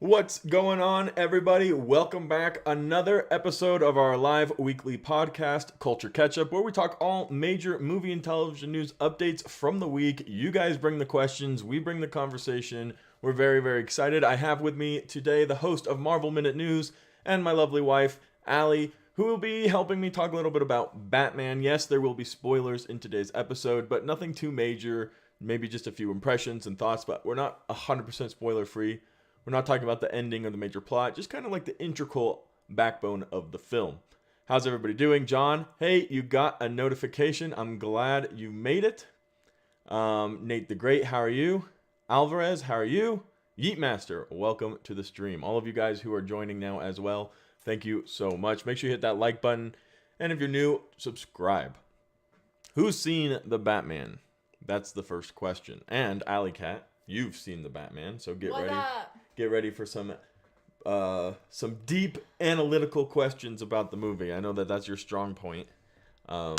What's going on, everybody? Welcome back. Another episode of our live weekly podcast, Culture Catch Up, where we talk all major movie and television news updates from the week. You guys bring the questions, we bring the conversation. We're very, very excited. I have with me today the host of Marvel Minute News and my lovely wife, Allie, who will be helping me talk a little bit about Batman. Yes, there will be spoilers in today's episode, but nothing too major. Maybe just a few impressions and thoughts, but we're not 100% spoiler free. We're not talking about the ending or the major plot, just kind of like the integral backbone of the film. How's everybody doing? John, hey, you got a notification. I'm glad you made it. Nate the Great, how are you? Alvarez, how are you? Yeetmaster, welcome to the stream. All of you guys who are joining now as well, thank you so much. Make sure you hit that like button. And if you're new, subscribe. Who's seen the Batman? That's the first question. And Alley Cat, you've seen the Batman, so get ready. Get ready for some deep analytical questions about the movie. I know that that's your strong point. But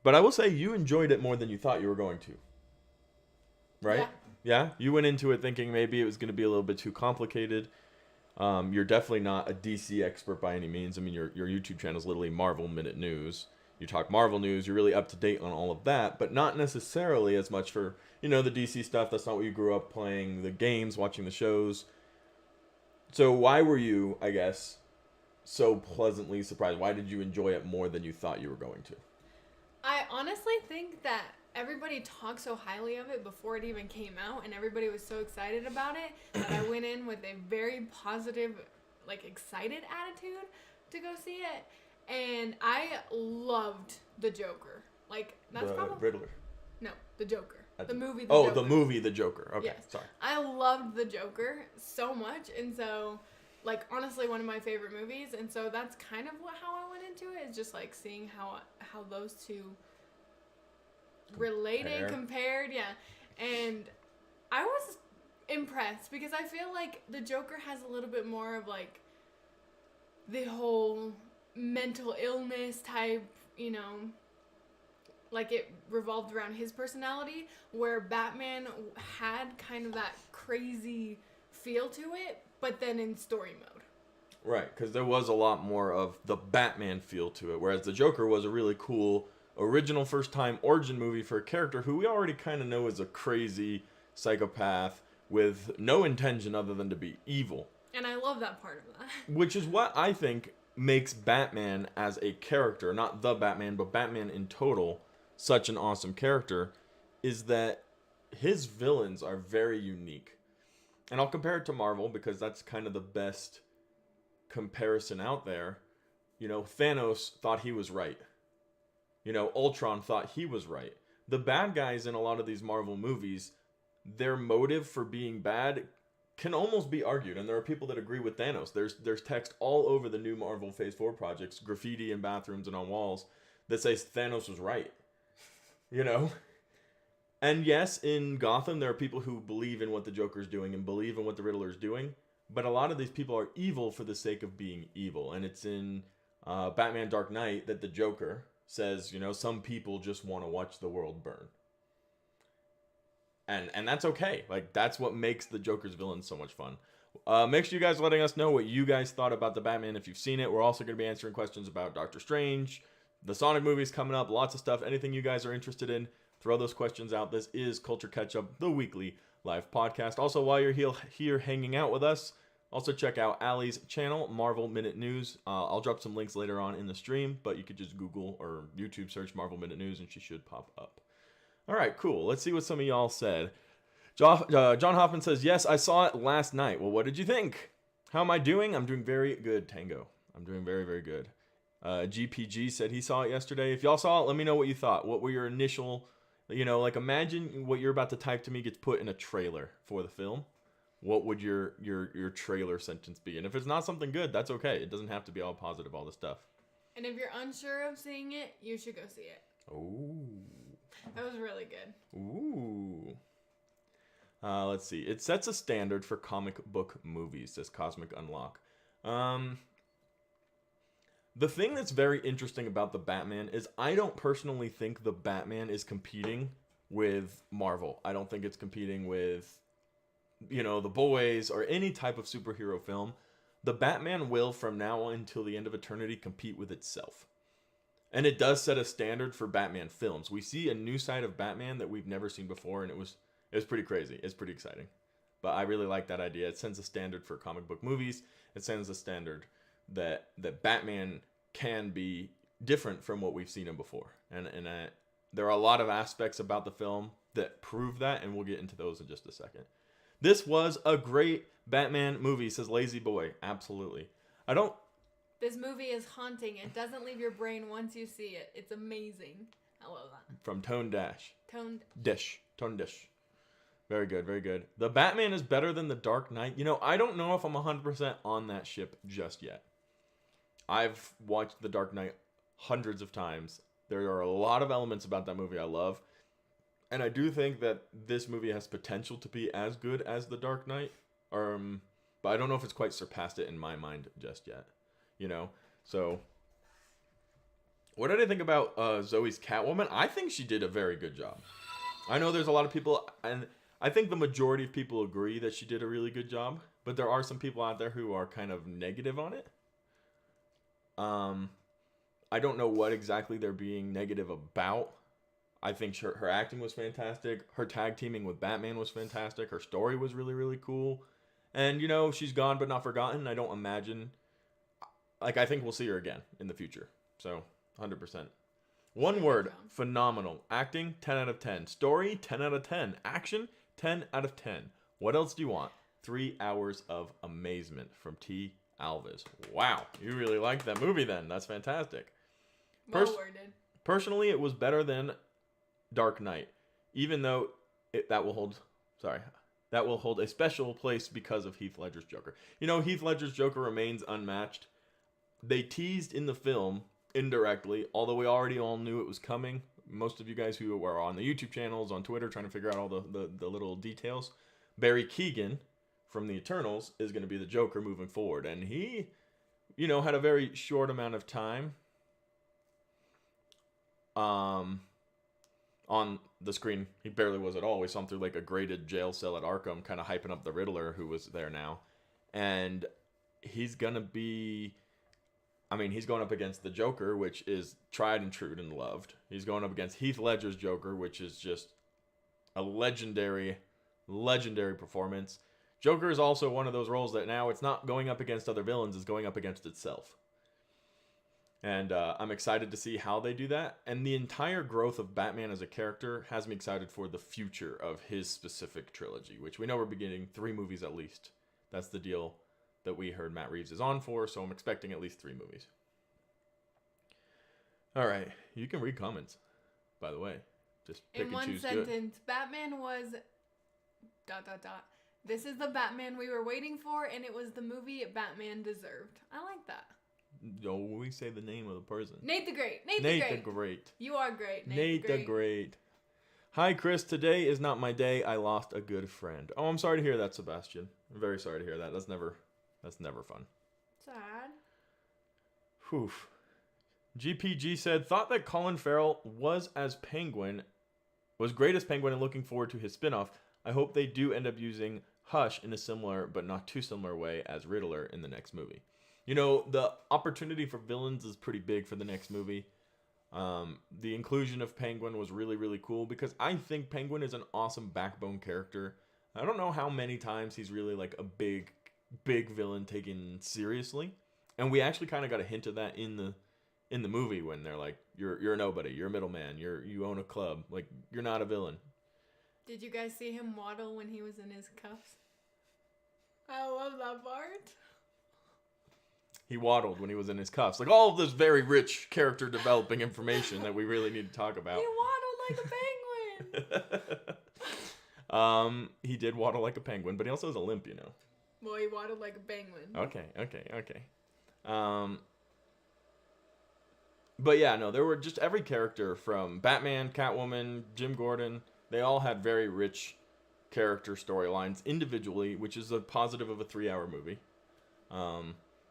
I will say you enjoyed it more than you thought you were going to. Right? Yeah? You went into it thinking maybe it was going to be a little bit too complicated. You're definitely not a DC expert by any means. I mean, your YouTube channel is literally Marvel Minute News. You talk Marvel news, you're really up to date on all of that, but not necessarily as much for, the DC stuff. That's not what you grew up playing, the games, watching the shows. So why were you, I guess, so pleasantly surprised? Why did you enjoy it more than you thought you were going to? I honestly think that everybody talked so highly of it before it even came out, and everybody was so excited about it that I went in with a very positive, excited attitude to go see it. And I loved the Joker. That's the probably Riddler. No, the Joker. The movie. Joker. The movie, The Joker. Okay, yes. Sorry. I loved the Joker so much, and so, honestly, one of my favorite movies. And so that's kind of how I went into it. Is just seeing how those two related, compared, yeah. And I was impressed because I feel like the Joker has a little bit more of the whole mental illness type, it revolved around his personality, where Batman had kind of that crazy feel to it, but then in story mode. Right, because there was a lot more of the Batman feel to it, whereas the Joker was a really cool original first-time origin movie for a character who we already kind of know is a crazy psychopath with no intention other than to be evil. And I love that part of that. Which is what I think makes Batman as a character, not the Batman, but Batman in total, such an awesome character, is that his villains are very unique. And I'll compare it to Marvel because that's kind of the best comparison out there. Thanos thought he was right. Ultron thought he was right. The bad guys in a lot of these Marvel movies, their motive for being bad can almost be argued, and there are people that agree with Thanos. There's text all over the new Marvel Phase 4 projects, graffiti in bathrooms and on walls, that says Thanos was right. And yes, in Gotham, there are people who believe in what the Joker's doing and believe in what the Riddler's doing, but a lot of these people are evil for the sake of being evil. And it's in Batman Dark Knight that the Joker says, some people just want to watch the world burn. And that's okay. That's what makes the Joker's villain so much fun. Make sure you guys letting us know what you guys thought about the Batman if you've seen it. We're also going to be answering questions about Doctor Strange, the Sonic movies coming up, lots of stuff. Anything you guys are interested in, throw those questions out. This is Culture Catch Up, the weekly live podcast. Also, while you're here hanging out with us, also check out Allie's channel, Marvel Minute News. I'll drop some links later on in the stream, but you could just Google or YouTube search Marvel Minute News and she should pop up. All right, cool. Let's see what some of y'all said. John Hoffman says, yes, I saw it last night. Well, what did you think? How am I doing? I'm doing very good, Tango. I'm doing very, very good. GPG said he saw it yesterday. If y'all saw it, let me know what you thought. What were your initial, imagine what you're about to type to me gets put in a trailer for the film. What would your trailer sentence be? And if it's not something good, that's okay. It doesn't have to be all positive, all the stuff. And if you're unsure of seeing it, you should go see it. Oh. That was really good. Ooh. Let's see. It sets a standard for comic book movies, says Cosmic Unlock. The thing that's very interesting about the Batman is I don't personally think the Batman is competing with Marvel. I don't think it's competing with The Boys, or any type of superhero film, the Batman will, from now on until the end of eternity, compete with itself. And it does set a standard for Batman films. We see a new side of Batman that we've never seen before, and it was pretty crazy. It's pretty exciting. But I really like that idea. It sends a standard for comic book movies. It sends a standard that Batman can be different from what we've seen him before. And there are a lot of aspects about the film that prove that, and we'll get into those in just a second. This was a great Batman movie, says Lazy Boy. Absolutely. This movie is haunting. It doesn't leave your brain once you see it. It's amazing. I love that. From Tone Dash. Tone Dish. Very good, very good. The Batman is better than The Dark Knight. I don't know if I'm 100% on that ship just yet. I've watched The Dark Knight hundreds of times. There are a lot of elements about that movie I love. And I do think that this movie has potential to be as good as The Dark Knight. But I don't know if it's quite surpassed it in my mind just yet. So what did I think about Zoe's Catwoman? I think she did a very good job. I know there's a lot of people, and I think the majority of people agree that she did a really good job, but there are some people out there who are kind of negative on it. I don't know what exactly they're being negative about. I think her acting was fantastic. Her tag teaming with Batman was fantastic. Her story was really, really cool. And, she's gone but not forgotten. I don't imagine... I think we'll see her again in the future. So, 100%. One word, phenomenal. Acting, 10 out of 10. Story, 10 out of 10. Action, 10 out of 10. What else do you want? 3 hours of amazement from T. Alves. Wow, you really liked that movie then. That's fantastic. well worded. Personally, it was better than Dark Knight, even though that will hold a special place because of Heath Ledger's Joker. Heath Ledger's Joker remains unmatched. They teased in the film indirectly, although we already all knew it was coming. Most of you guys who are on the YouTube channels, on Twitter, trying to figure out all the little details. Barry Keoghan from the Eternals is going to be the Joker moving forward, and he, had a very short amount of time on the screen. He barely was at all. We saw him through like a graded jail cell at Arkham, kind of hyping up the Riddler who was there now. And he's going to be... he's going up against the Joker, which is tried and true and loved. He's going up against Heath Ledger's Joker, which is just a legendary performance. Joker is also one of those roles that now it's not going up against other villains, it's going up against itself. And I'm excited to see how they do that. And the entire growth of Batman as a character has me excited for the future of his specific trilogy, which we know we're beginning 3 movies at least. That's the deal that we heard Matt Reeves is on for, so I'm expecting at least 3 movies. All right, you can read comments, by the way. Just pick and choose. In one sentence, good. Batman was... ... This is the Batman we were waiting for, and it was the movie Batman deserved. I like that. No, we say the name of the person. Nate the Great. Nate the Great. You are great. Nate the Great. Hi, Chris. Today is not my day. I lost a good friend. Oh, I'm sorry to hear that, Sebastian. I'm very sorry to hear that. That's never fun. Sad. Whew. GPG said, thought that Colin Farrell was great as Penguin and looking forward to his spin-off. I hope they do end up using Hush in a similar but not too similar way as Riddler in the next movie. The opportunity for villains is pretty big for the next movie. The inclusion of Penguin was really, really cool because I think Penguin is an awesome backbone character. I don't know how many times he's really like a big villain taken seriously. And we actually kind of got a hint of that in the movie when they're like, you're a nobody, you're a middleman, you own a club, like you're not a villain. Did you guys see him waddle when he was in his cuffs? I love that part. He waddled when he was in his cuffs. Like all of this very rich character developing information that we really need to talk about. He waddled like a penguin. He did waddle like a penguin, but he also has a limp, Well, he waddled like a penguin. Okay. But yeah, no, there were just every character from Batman, Catwoman, Jim Gordon. They all had very rich character storylines individually, which is a positive of a 3-hour movie.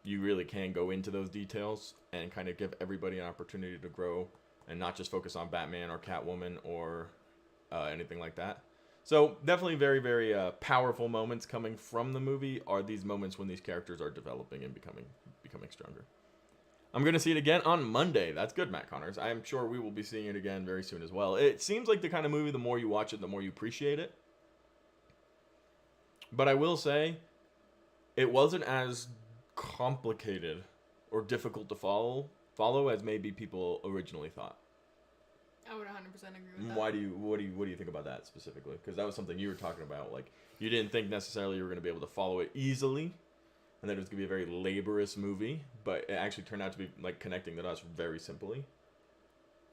You really can go into those details and kind of give everybody an opportunity to grow and not just focus on Batman or Catwoman or anything like that. So definitely very, very powerful moments coming from the movie are these moments when these characters are developing and becoming stronger. I'm going to see it again on Monday. That's good, Matt Connors. I'm sure we will be seeing it again very soon as well. It seems like the kind of movie, the more you watch it, the more you appreciate it. But I will say, it wasn't as complicated or difficult to follow as maybe people originally thought. I would 100% agree with that. What do you think about that specifically? Because that was something you were talking about. Like, you didn't think necessarily you were going to be able to follow it easily, and that it was going to be a very laborious movie, but it actually turned out to be like connecting the dots very simply.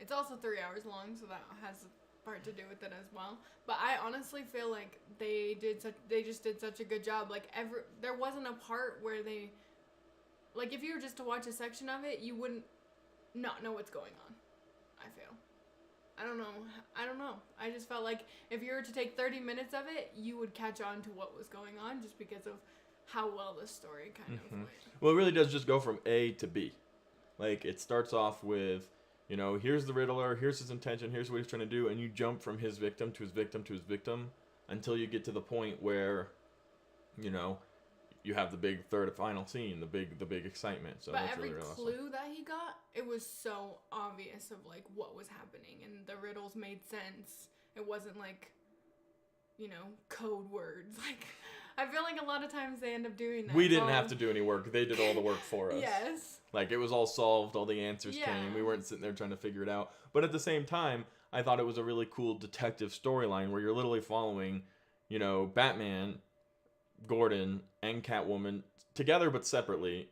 It's also 3 hours long, so that has a part to do with it as well. But I honestly feel like they just did such a good job. Like there wasn't a part where they, like, if you were just to watch a section of it, you wouldn't not know what's going on. I feel. I don't know. I just felt like if you were to take 30 minutes of it, you would catch on to what was going on just because of how well the story kind of went. Well, it really does just go from A to B. Like, it starts off with, you know, here's the Riddler, here's his intention, here's what he's trying to do, and you jump from his victim to his victim to his victim until you get to the point where, you know, you have the big third and final scene, the big excitement. So but that's every really clue awesome. that he got, it was so obvious of like what was happening, and the riddles made sense. It wasn't like, you know, code words. Like, I feel like a lot of times they end up doing that. We didn't have to do any work. They did all the work for us. Yes. Like, it was all solved. All the answers came. We weren't sitting there trying to figure it out. But at the same time, I thought it was a really cool detective storyline where you're literally following, you know, Batman, Gordon, and Catwoman together but separately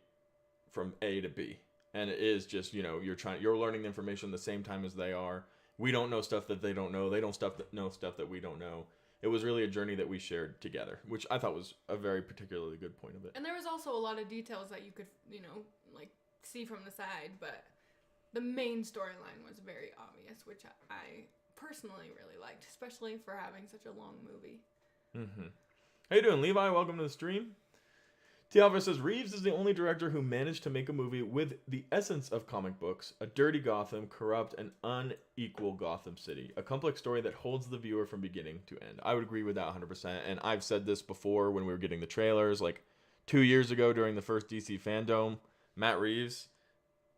from A to B. And it is just, you know, you're learning the information the same time as they are. We don't know stuff that they don't know. They don't know stuff that we don't know. It was really a journey that we shared together, which I thought was a very particularly good point of it. And there was also a lot of details that you could, you know, like see from the side, but the main storyline was very obvious, which I personally really liked, especially for having such a long movie. Mm-hmm. How you doing, Levi? Welcome to the stream. T. Alvarez says, Reeves is the only director who managed to make a movie with the essence of comic books, a dirty Gotham, corrupt, and unequal Gotham City. A complex story that holds the viewer from beginning to end. I would agree with that 100%. And I've said this before when we were getting the trailers, like 2 years ago during the first DC Fandom. Matt Reeves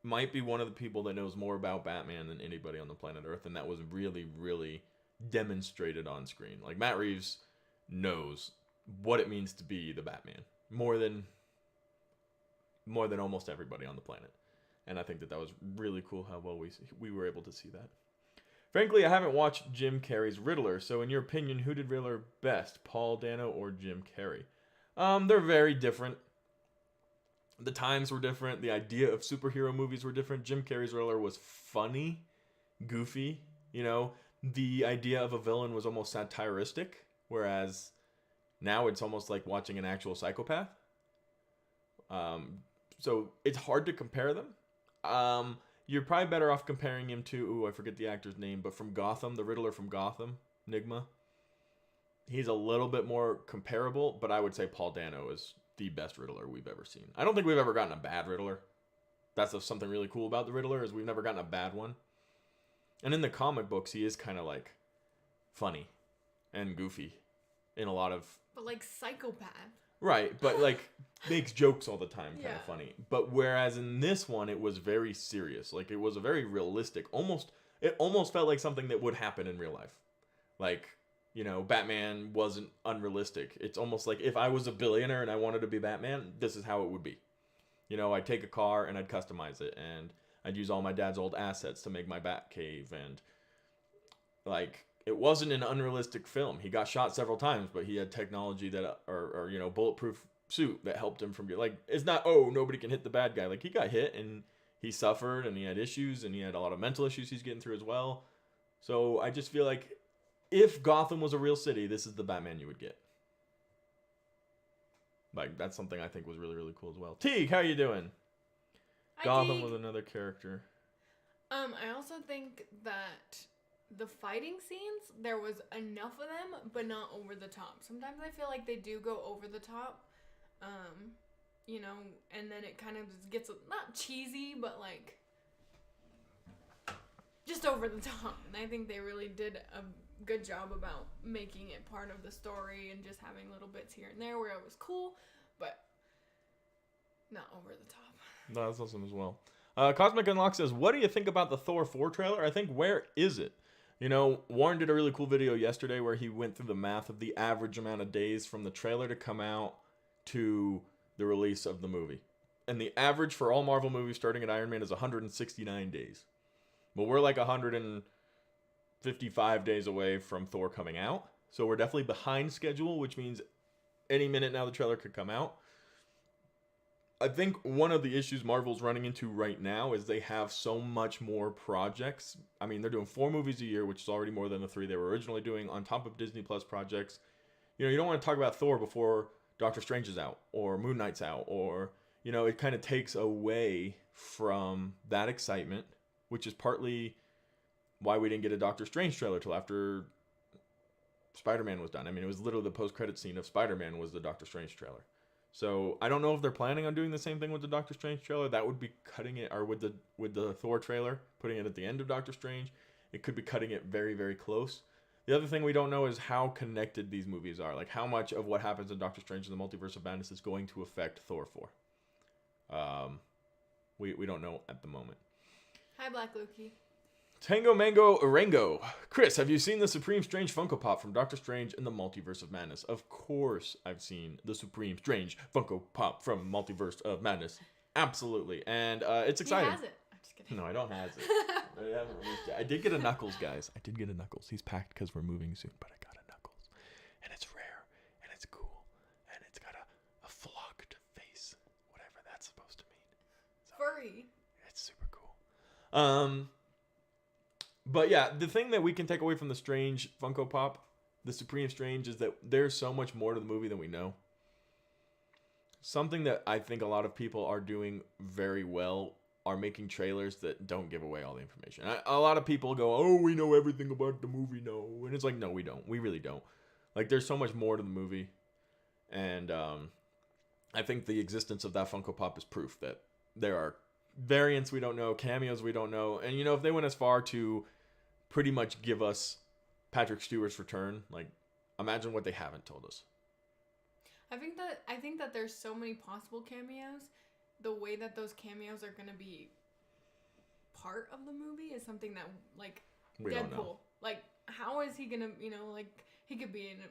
might be one of the people that knows more about Batman than anybody on the planet Earth. And that was really, really demonstrated on screen. Like, Matt Reeves knows what it means to be the Batman. More than almost everybody on the planet. And I think that was really cool how well we were able to see that. Frankly, I haven't watched Jim Carrey's Riddler, so in your opinion, who did Riddler best, Paul Dano or Jim Carrey? They're very different. The times were different. The idea of superhero movies were different. Jim Carrey's Riddler was funny, goofy, you know. The idea of a villain was almost satiristic, whereas now it's almost like watching an actual psychopath. So it's hard to compare them. You're probably better off comparing him to, I forget the actor's name, but from Gotham, the Riddler from Gotham, Nigma. He's a little bit more comparable, but I would say Paul Dano is the best Riddler we've ever seen. I don't think we've ever gotten a bad Riddler. That's something really cool about the Riddler, is we've never gotten a bad one. And in the comic books, he is kind of like funny and goofy in a lot of... But like psychopath. Right, but like makes jokes all the time, kind of funny. But whereas in this one, it was very serious. Like, it was a very realistic, it almost felt like something that would happen in real life. Like, you know, Batman wasn't unrealistic. It's almost like if I was a billionaire and I wanted to be Batman, this is how it would be. You know, I'd take a car and I'd customize it, and I'd use all my dad's old assets to make my Batcave, and like... It wasn't an unrealistic film. He got shot several times, but he had technology that, or you know, bulletproof suit that helped him from getting, like, it's not, nobody can hit the bad guy. Like, he got hit and he suffered and he had issues and he had a lot of mental issues he's getting through as well. So I just feel like if Gotham was a real city, this is the Batman you would get. Like, that's something I think was really, really cool as well. Teague, how you doing? Gotham was another character. I also think that the fighting scenes, there was enough of them, but not over the top. Sometimes I feel like they do go over the top, you know, and then it kind of just gets, not cheesy, but like, just just over the top. And I think they really did a good job about making it part of the story and just having little bits here and there where it was cool, but not over the top. No, that's awesome as well. Cosmic Unlock says, what do you think about the Thor 4 trailer? I think, where is it? You know, Warren did a really cool video yesterday where he went through the math of the average amount of days from the trailer to come out to the release of the movie. And the average for all Marvel movies starting at Iron Man is 169 days. But we're like 155 days away from Thor coming out. So we're definitely behind schedule, which means any minute now the trailer could come out. I think one of the issues Marvel's running into right now is they have so much more projects. I mean, they're doing 4 movies a year, which is already more than the 3 they were originally doing, on top of Disney Plus projects. You know, you don't want to talk about Thor before Doctor Strange is out, or Moon Knight's out, or, you know, it kind of takes away from that excitement, which is partly why we didn't get a Doctor Strange trailer till after Spider-Man was done. I mean, it was literally the post-credit scene of Spider-Man was the Doctor Strange trailer. So I don't know if they're planning on doing the same thing with the Doctor Strange trailer. That would be cutting it, or with the Thor trailer, putting it at the end of Doctor Strange. It could be cutting it very, very close. The other thing we don't know is how connected these movies are. Like, how much of what happens in Doctor Strange and the Multiverse of Madness is going to affect Thor 4. We don't know at the moment. Hi, Black Loki. Tango Mango Orango. Chris, have you seen the Supreme Strange Funko Pop from Doctor Strange and the Multiverse of Madness? Of course I've seen the Supreme Strange Funko Pop from Multiverse of Madness. Absolutely. And it's exciting. He has it. I'm just kidding. No, I don't have it. I haven't released it. I did get a Knuckles, guys. I did get a Knuckles. He's packed because we're moving soon, but I got a Knuckles. And it's rare, and it's cool, and it's got a flocked face, whatever that's supposed to mean. So, Furry. it's super cool. But yeah, the thing that we can take away from the Strange Funko Pop, the Supreme Strange, is that there's so much more to the movie than we know. Something that I think a lot of people are doing very well are making trailers that don't give away all the information. A lot of people go, oh, we know everything about the movie, no. And it's like, no, we don't. We really don't. Like, there's so much more to the movie. And I think the existence of that Funko Pop is proof that there are variants we don't know, cameos we don't know. And, you know, if they went as far to pretty much give us Patrick Stewart's return, like, imagine what they haven't told us. I think that there's so many possible cameos. The way that those cameos are gonna be part of the movie is something that, like, We don't know. Deadpool. Like, how is he gonna, you know, like, he could be in a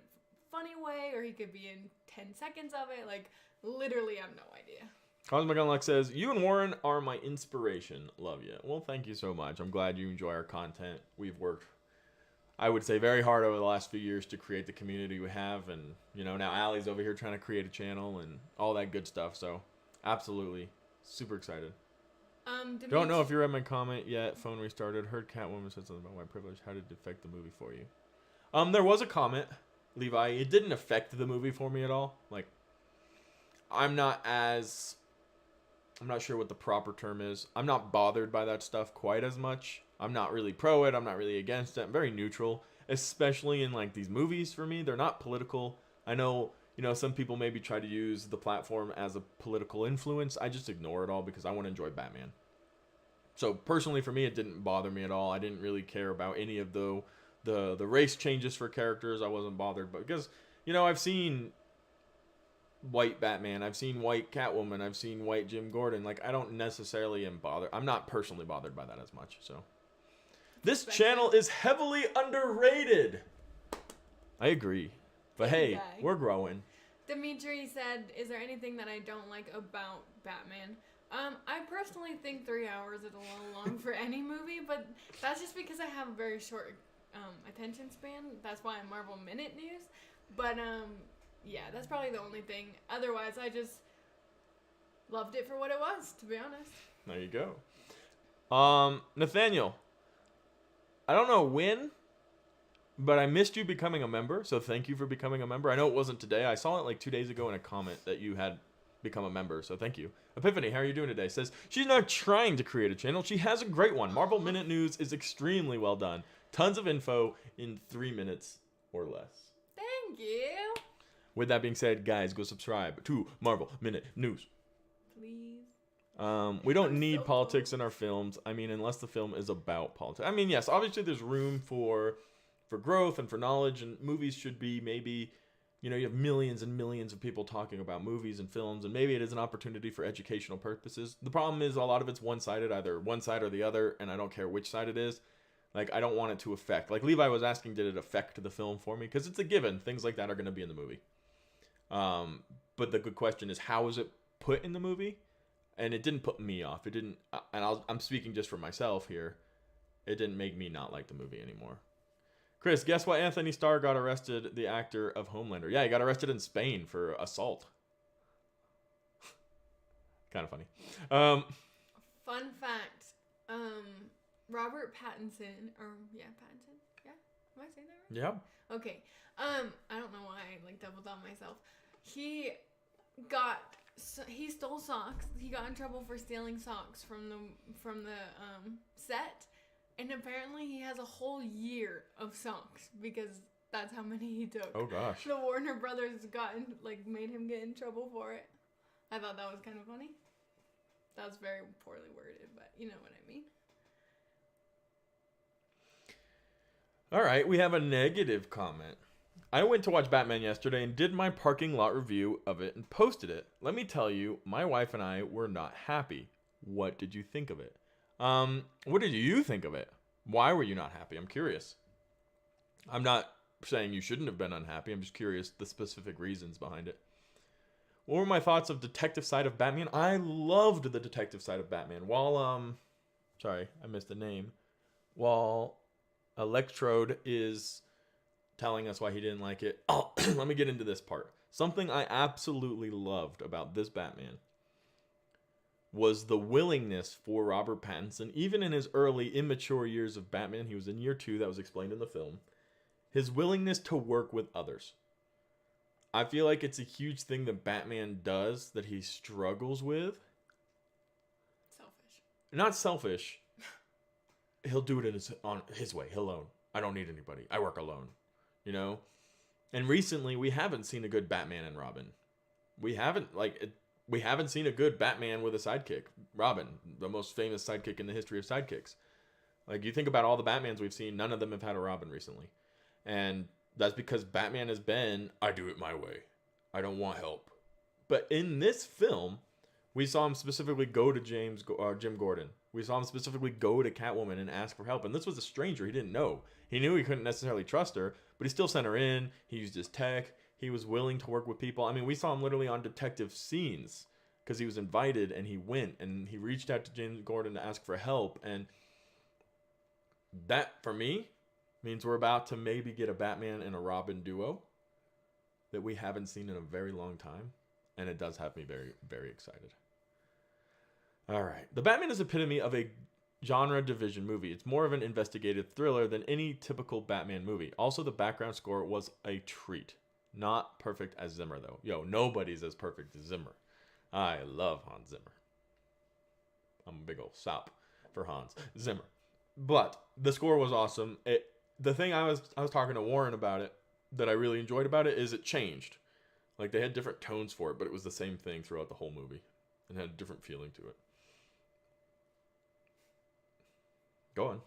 funny way or he could be in 10 seconds of it. Like, literally, I have no idea. Cosmic Unlock says, you and Warren are my inspiration. Love you. Well, thank you so much. I'm glad you enjoy our content. We've worked, I would say, very hard over the last few years to create the community we have. And, you know, now Allie's over here trying to create a channel and all that good stuff. So, absolutely. Super excited. Don't know if you read my comment yet. Phone restarted. Heard Catwoman said something about white privilege. How did it affect the movie for you? There was a comment, Levi. It didn't affect the movie for me at all. Like, I'm not sure what the proper term is. I'm not bothered by that stuff quite as much. I'm not really pro it. I'm not really against it. I'm very neutral, especially in, like, these movies for me. They're not political. I know, you know, some people maybe try to use the platform as a political influence. I just ignore it all because I want to enjoy Batman. So personally for me, it didn't bother me at all. I didn't really care about any of the race changes for characters. I wasn't bothered, but because, you know, I've seen white Batman, I've seen white Catwoman, I've seen white Jim Gordon. Like, I don't necessarily am bothered. I'm not personally bothered by that as much. So this channel is heavily underrated. I agree. But hey, we're growing. Dimitri said, is there anything that I don't like about Batman? I personally think 3 hours is a little long for any movie, but that's just because I have a very short attention span. That's why I'm Marvel Minute News. But yeah, that's probably the only thing. Otherwise, I just loved it for what it was, to be honest. There you go. Nathaniel, I don't know when, but I missed you becoming a member, so thank you for becoming a member. I know it wasn't today. I saw it like 2 days ago in a comment that you had become a member, so thank you. Epiphany, how are you doing today? Says, she's not trying to create a channel. She has a great one. Marvel Minute News is extremely well done. Tons of info in 3 minutes or less. Thank you. With that being said, guys, go subscribe to Marvel Minute News. Please. We don't I'm need so politics close. in our films. I mean, unless the film is about politics. I mean, yes, obviously there's room for growth and for knowledge, and movies should be maybe, you have millions and millions of people talking about movies and films, and maybe it is an opportunity for educational purposes. The problem is a lot of it's one-sided, either one side or the other, and I don't care which side it is. Like, I don't want it to affect. Like, Levi was asking, did it affect the film for me? Because it's a given. Things like that are going to be in the movie. But the good question is, how is it put in the movie? And it didn't put me off. It didn't, and I'm speaking just for myself here. It didn't make me not like the movie anymore. Chris, guess what? Anthony Starr got arrested, the actor of Homelander. Yeah, he got arrested in Spain for assault. Kind of funny. Fun fact. Robert Pattinson, Pattinson. Yeah, am I saying that right? Yeah. Okay. I don't know why I doubled on myself. He stole socks. He got in trouble for stealing socks from the set, and apparently he has a whole year of socks because that's how many he took. Oh gosh. The Warner Brothers made him get in trouble for it. I thought that was kind of funny. That was very poorly worded, but you know what I mean. All right, we have a negative comment. I went to watch Batman yesterday and did my parking lot review of it and posted it. Let me tell you, my wife and I were not happy. What did you think of it? What did you think of it? Why were you not happy? I'm curious. I'm not saying you shouldn't have been unhappy. I'm just curious the specific reasons behind it. What were my thoughts of detective side of Batman? I loved the detective side of Batman. While, sorry, I missed the name. While Electrode is telling us why he didn't like it. Oh, let me get into this part. Something I absolutely loved about this Batman was the willingness for Robert Pattinson, even in his early immature years of Batman, he was in year 2, that was explained in the film, his willingness to work with others. I feel like it's a huge thing that Batman does that he struggles with. Selfish. Not selfish. He'll do it on his way, alone. I don't need anybody. I work alone. And recently we haven't seen a good Batman and Robin. We haven't seen a good Batman with a sidekick. Robin, the most famous sidekick in the history of sidekicks. Like, you think about all the Batmans we've seen, none of them have had a Robin recently. And that's because Batman has been, I do it my way. I don't want help. But in this film, we saw him specifically go to Jim Gordon. We saw him specifically go to Catwoman and ask for help. And this was a stranger he didn't know. He knew he couldn't necessarily trust her, but he still sent her in. He used his tech. He was willing to work with people. I mean, we saw him literally on detective scenes because he was invited and he went and he reached out to James Gordon to ask for help. And that, for me, means we're about to maybe get a Batman and a Robin duo that we haven't seen in a very long time. And it does have me very, very excited. All right. The Batman is epitome of a genre division movie. It's more of an investigative thriller than any typical Batman movie. Also, the background score was a treat. Not perfect as Zimmer, though. Yo, nobody's as perfect as Zimmer. I love Hans Zimmer. I'm a big old sop for Hans Zimmer. But the score was awesome. The thing I was talking to Warren about it that I really enjoyed about it is it changed. Like, they had different tones for it, but it was the same thing throughout the whole movie. It had a different feeling to it. Go on.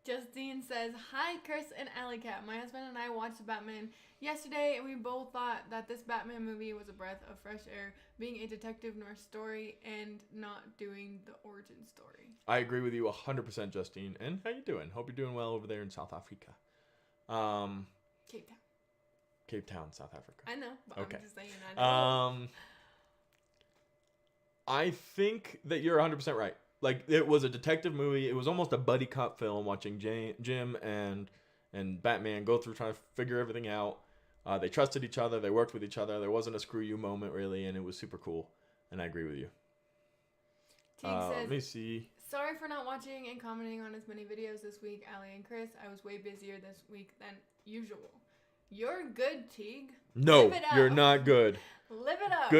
Justine says, hi, Chris and Alley Cat. My husband and I watched Batman yesterday, and we both thought that this Batman movie was a breath of fresh air, being a detective noir story and not doing the origin story. I agree with you 100%, Justine. And how you doing? Hope you're doing well over there in South Africa. Cape Town. Cape Town, South Africa. I know, but okay. I'm just saying I know. I think that you're 100% right. Like, it was a detective movie. It was almost a buddy cop film, watching Jim and Batman go through trying to figure everything out. They trusted each other. They worked with each other. There wasn't a screw you moment, really, and it was super cool. And I agree with you. Teague says, let me see. Sorry for not watching and commenting on as many videos this week, Allie and Chris. I was way busier this week than usual. You're good, Teague. No, you're not good. Live it up.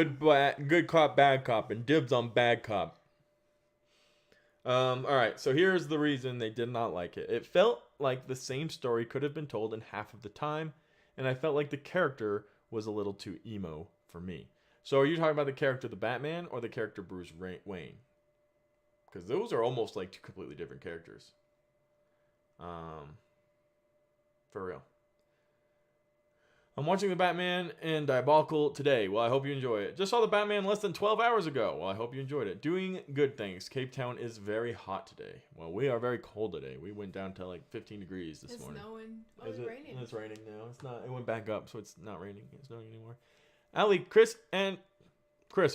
Good cop, bad cop, and dibs on bad cop. All right, so here's the reason they did not like it. It felt like the same story could have been told in half of the time, and I felt like the character was a little too emo for me. So are you talking about the character the Batman or the character Bruce Wayne? Because those are almost like two completely different characters. For real. I'm watching the Batman and Diabolical today. Well, I hope you enjoy it. Just saw the Batman less than 12 hours ago. Well, I hope you enjoyed it. Doing good, thanks. Cape Town is very hot today. Well, we are very cold today. We went down to like 15 degrees this morning. It's snowing. Oh, it's raining. It's raining now. It's not. It went back up, so it's not raining. It's snowing anymore. Allie, Chris,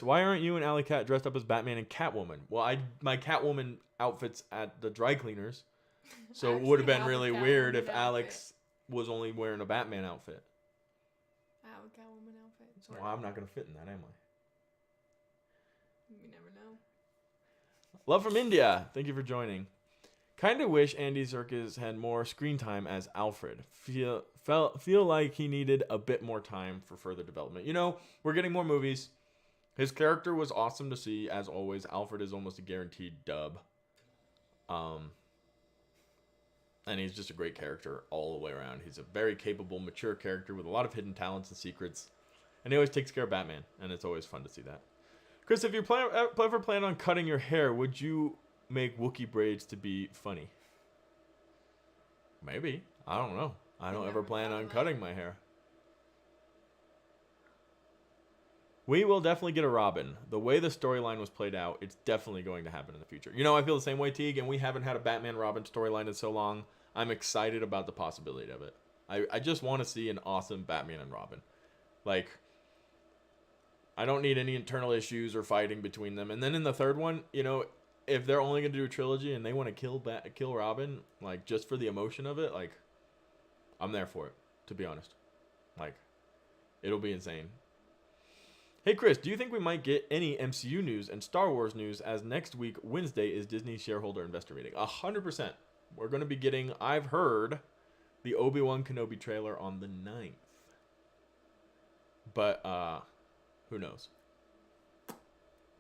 why aren't you and Alley Cat dressed up as Batman and Catwoman? Well, my Catwoman outfit's at the dry cleaners, so it would have been really weird if Alex was only wearing a Batman outfit. Catwoman outfit. Well, I'm not gonna fit in that, am I? You never know. Love from India. Thank you for joining. Kinda wish Andy Serkis had more screen time as Alfred. Feel like he needed a bit more time for further development. You know, we're getting more movies. His character was awesome to see, as always. Alfred is almost a guaranteed dub. And he's just a great character all the way around. He's a very capable, mature character with a lot of hidden talents and secrets. And he always takes care of Batman, and it's always fun to see that. Chris, if you ever plan on cutting your hair, would you make Wookiee braids to be funny? Maybe. I don't know. I don't ever plan on cutting my hair. We will definitely get a Robin. The way the storyline was played out, it's definitely going to happen in the future. You know, I feel the same way, Teague, and we haven't had a Batman-Robin storyline in so long. I'm excited about the possibility of it. I just want to see an awesome Batman and Robin. Like, I don't need any internal issues or fighting between them. And then in the third one, you know, if they're only going to do a trilogy and they want to kill Robin, like, just for the emotion of it, like, I'm there for it, to be honest. Like, it'll be insane. Hey Chris, do you think we might get any MCU news and Star Wars news as next week, Wednesday, is Disney's shareholder investor meeting? 100%. We're going to be getting, I've heard, the Obi-Wan Kenobi trailer on the 9th. But, who knows?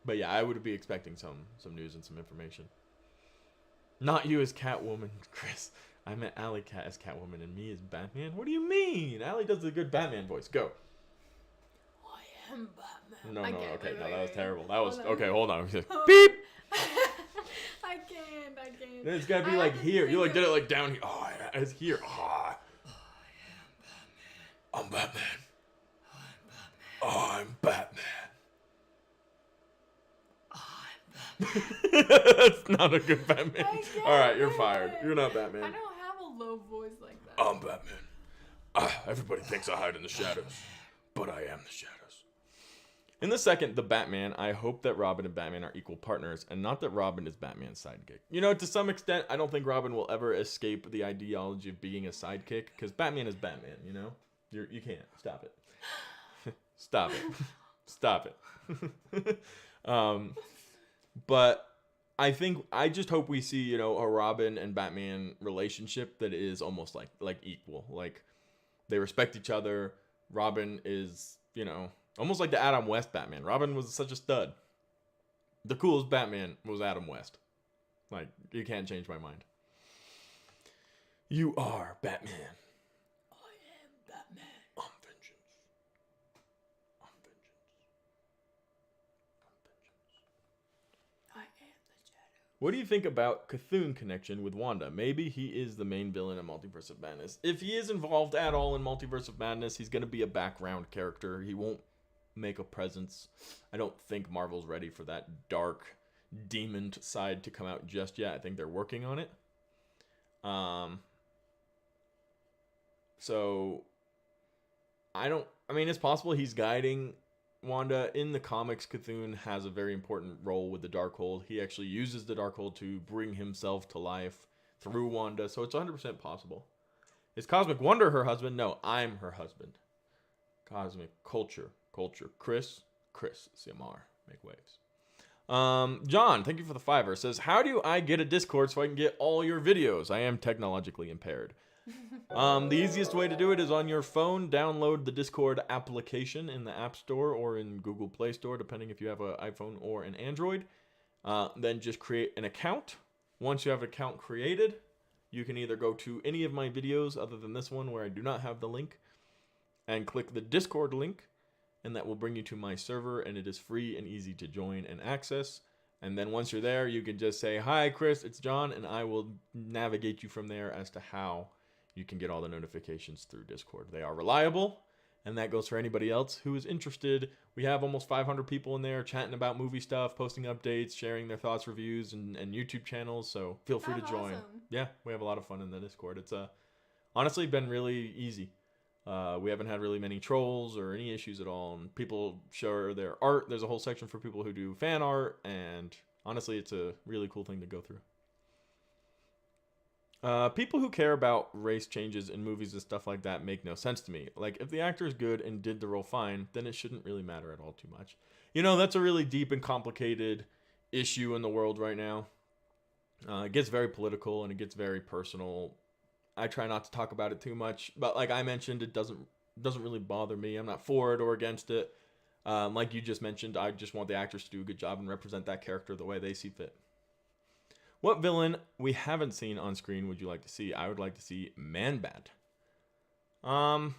But yeah, I would be expecting some news and some information. Not you as Catwoman, Chris. I meant Alley Cat as Catwoman and me as Batman? What do you mean? Alley does a good Batman voice. Go. Batman. No, okay, no, that was terrible. That was, Hold on. okay, hold on. Beep! I can't. It's gotta be like here. You like did it like down here. Oh, yeah, it's here. Oh. I'm Batman. I'm Batman. That's not a good Batman. Alright, you're fired. You're not Batman. I don't have a low voice like that. I'm Batman. Everybody thinks I hide in the shadows, but I am the shadows. In the second, The Batman, I hope that Robin and Batman are equal partners, and not that Robin is Batman's sidekick. You know, to some extent, I don't think Robin will ever escape the ideology of being a sidekick, because Batman is Batman, you know? You can't. Stop it. Stop it. Stop it. But I just hope we see, you know, a Robin and Batman relationship that is almost like equal. Like, they respect each other. Robin is, you know, almost like the Adam West Batman. Robin was such a stud. The coolest Batman was Adam West. Like, you can't change my mind. You are Batman. I am Batman. I'm vengeance. I'm vengeance. I'm vengeance. I am the shadow. What do you think about Cthulhu connection with Wanda? Maybe he is the main villain in Multiverse of Madness. If he is involved at all in Multiverse of Madness, he's going to be a background character. He won't make a presence. I don't think Marvel's ready for that dark demon side to come out just yet. I think they're working on it. So I mean, it's possible he's guiding Wanda. In the comics, Cthulhu has a very important role with the Darkhold. He actually uses the Darkhold to bring himself to life through Wanda, so it's 100% possible. Is Cosmic Wonder her husband? No, I'm her husband. Cosmic Culture. Chris, CMR, make waves. John, thank you for the $5. Says, how do I get a Discord so I can get all your videos? I am technologically impaired. The easiest way to do it is on your phone. Download the Discord application in the App Store or in Google Play Store, depending if you have an iPhone or an Android. Then just create an account. Once you have an account created, you can either go to any of my videos other than this one where I do not have the link and click the Discord link. and that will bring you to my server, and it is free and easy to join and access. And then once you're there, you can just say, "Hi, Chris, it's John," and I will navigate you from there as to how you can get all the notifications through Discord. They are reliable, and that goes for anybody else who is interested. We have almost 500 people in there chatting about movie stuff, posting updates, sharing their thoughts, reviews, and YouTube channels, so feel free to join. Awesome. Yeah, we have a lot of fun in the Discord. It's honestly been really easy. We haven't had really many trolls or any issues at all, and people share their art. There's a whole section for people who do fan art, and honestly, it's a really cool thing to go through. People who care about race changes in movies and stuff like that make no sense to me. Like, if the actor is good and did the role fine, then it shouldn't really matter at all too much. You know, that's a really deep and complicated issue in the world right now. It gets very political and it gets very personal. I try not to talk about it too much, but like I mentioned, it doesn't really bother me. I'm not for it or against it. Like you just mentioned, I just want the actors to do a good job and represent that character the way they see fit. What villain we haven't seen on screen would you like to see? I would like to see Man-Bat. That's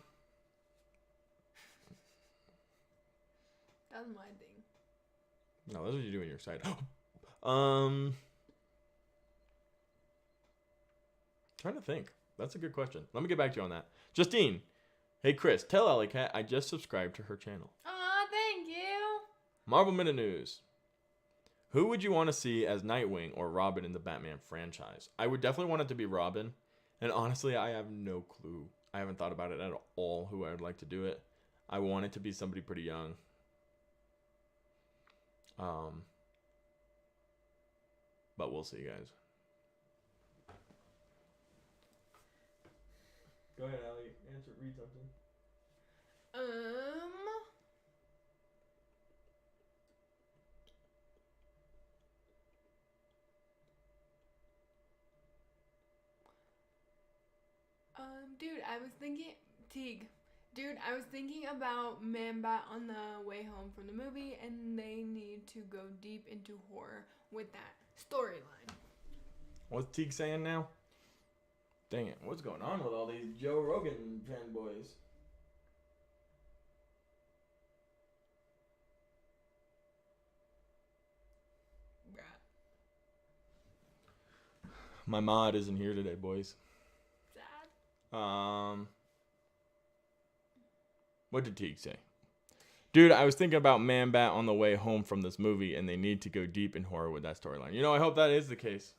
my thing. No, that's what you do on your side. Trying to think. That's a good question. Let me get back to you on that. Justine, hey Chris, tell Alley Cat I just subscribed to her channel. Aw, thank you. Marvel Minute News. Who would you want to see as Nightwing or Robin in the Batman franchise? I would definitely want it to be Robin. And honestly, I have no clue. I haven't thought about it at all who I would like to do it. I want it to be somebody pretty young. But we'll see, guys. Go ahead, Allie. Read something. Dude, I was thinking, Teague. Dude, I was thinking about Man-Bat on the way home from the movie, and they need to go deep into horror with that storyline. What's Teague saying now? Dang it, what's going on with all these Joe Rogan fanboys? My mod isn't here today, boys. Sad. What did Teague say? Dude, I was thinking about Man-Bat on the way home from this movie, and they need to go deep in horror with that storyline. You know, I hope that is the case.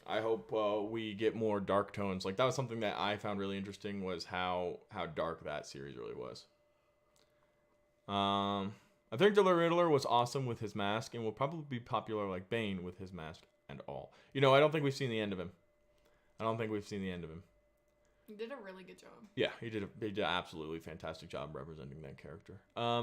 I hope we get more dark tones. Like, that was something that I found really interesting, was how dark that series really was. I think the Riddler was awesome with his mask and will probably be popular like Bane with his mask and all. You know, I don't think we've seen the end of him. He did a really good job. Yeah, he did an absolutely fantastic job representing that character.